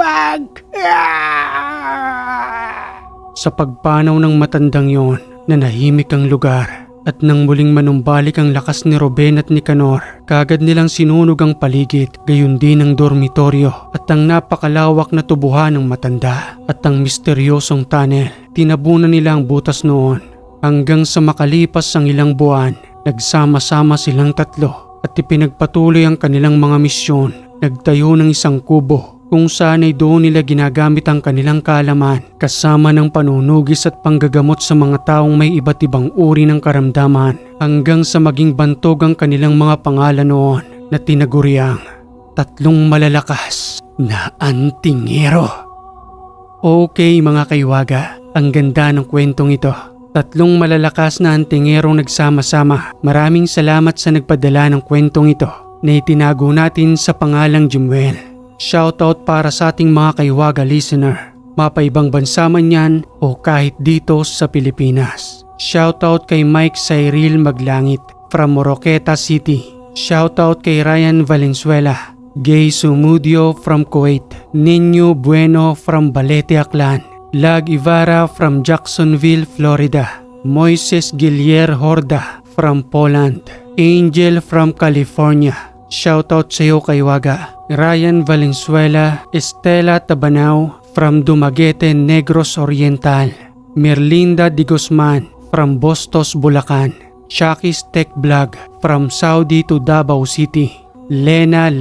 Sa pagpanaw ng matandang yon, nanahimik ang lugar. At nang muling manumbalik ang lakas ni Ruben at Nicanor, kagad nilang sinunog ang paligid, gayon din ang dormitoryo at ang napakalawak na tubuhan ng matanda at ang misteryosong tunnel. Tinabunan nila ang butas noon hanggang sa makalipas ang ilang buwan, nagsama-sama silang tatlo at ipinagpatuloy ang kanilang mga misyon. Nagtayo ng isang kubo kung saan ay doon nila ginagamit ang kanilang kaalaman kasama ng panunugis at panggagamot sa mga taong may iba't ibang uri ng karamdaman hanggang sa maging bantog ang kanilang mga pangalan noon na tinaguriang tatlong malalakas na antingero. Okay mga kaiwaga, ang ganda ng kwentong ito. Tatlong malalakas na antingerong nagsama-sama. Maraming salamat sa nagpadala ng kwentong ito na itinago natin sa pangalang Jumuel. Shoutout para sa ating mga kaiwaga listener, mapaibang bansa man yan o kahit dito sa Pilipinas. Shoutout kay Mike Cyril Maglangit from Moroqueta City. Shoutout kay Ryan Valenzuela, Gay Sumudio from Kuwait, Nino Bueno from Balete Aklan, Lag Ivara from Jacksonville, Florida, Moises Gilier Horda from Poland, Angel from California. Shoutout sa iyo kaiwaga. Ryan Valenzuela, Estela Tabanao from Dumaguete, Negros Oriental, Merlinda Di Guzman from Bustos, Bulacan, Shakis Tech Vlog from Saudi to Davao City, Lena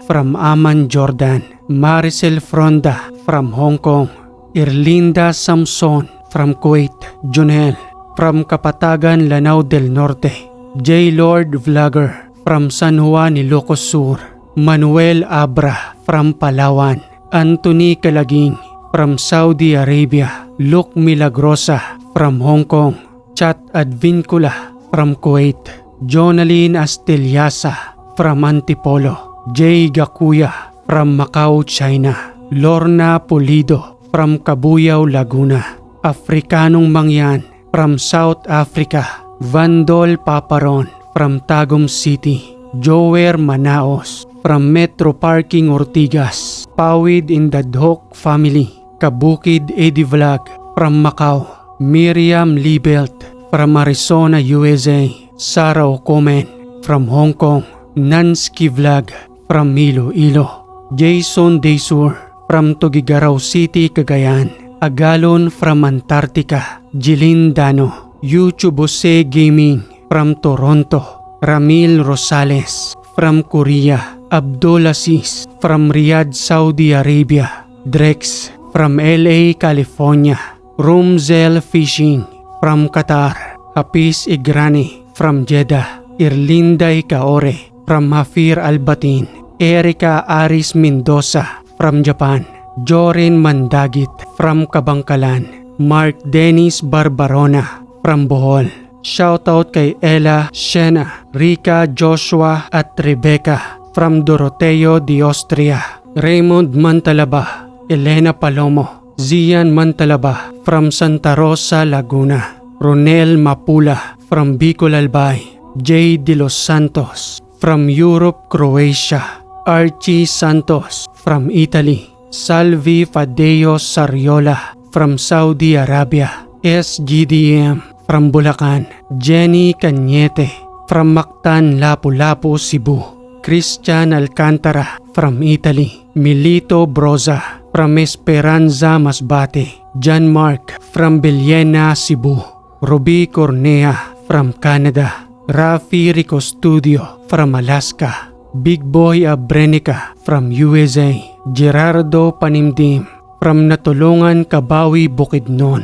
from Amman, Jordan, Maricel Fronda from Hong Kong, Irlinda Samson from Kuwait, Junel from Kapatagan, Lanao del Norte, J. Lord Vlogger from San Juan, Ilocos Sur, Manuel Abra from Palawan, Anthony Calaging from Saudi Arabia, Luke Milagrosa from Hong Kong, Chat Advincula from Kuwait, Jonaline Asteliasa from Antipolo, Jay Gakuya from Macau, China, Lorna Pulido from Cabuyao, Laguna, Afrikanong Mangyan from South Africa, Vandol Paparon from Tagum City, Jower Manaos from Metro Parking Ortigas, Pawid Indadhok Family, Kabukid Eddie Vlog from Macau, Miriam Liebelt from Arizona, USA, Sarah Okomen from Hong Kong, Nansky Vlog from Iloilo, Jason Daysur from Tugigaraw City, Cagayan, Agalon from Antarctica, Jilin Dano, YouTube Jose Gaming from Toronto, Ramil Rosales from Korea, Abdul Aziz from Riyadh, Saudi Arabia, Drex from LA, California, Rumzel Fishing from Qatar, Hafiz Igrani from Jeddah, Irlinday Kaore from Hafir Albatin, Erika Aris Mendoza from Japan, Jorin Mandagit from Kabangkalan, Mark Dennis Barbarona from Bohol. Shoutout kay Ella, Shena, Rika, Joshua at Rebecca from Doroteo de Austria, Raymond Mantalaba, Elena Palomo, Zian Mantalaba from Santa Rosa, Laguna, Ronel Mapula from Bicol, Albay, J. De Los Santos from Europe, Croatia, Archie Santos from Italy, Salvi Fadeo Sariola from Saudi Arabia, SGDM from Bulacan, Jenny Cañete from Mactan, Lapu-Lapu, Cebu, Christian Alcantara from Italy, Milito Broza from Esperanza, Masbate, John Mark from Villena, Cebu, Ruby Cornea from Canada, Rafi Rico Studio from Alaska, Big Boy Abrenica from USA, Gerardo Panimdim from Natulungan, Kabawi, Bukidnon.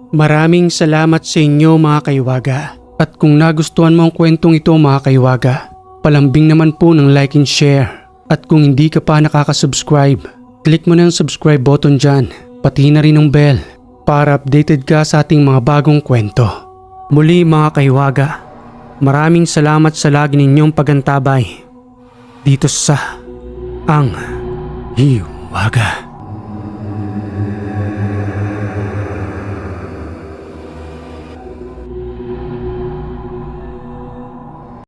Maraming salamat sa inyo mga kaiwaga. At kung nagustuhan mo ang kwentong ito mga kaiwaga, palambing naman po ng like and share. At kung hindi ka pa nakaka-subscribe, click mo na ang subscribe button dyan, pati na rin ang bell para updated ka sa ating mga bagong kwento. Muli mga kaiwaga, maraming salamat sa lagi ninyong pagantabay dito sa Ang Hiwaga.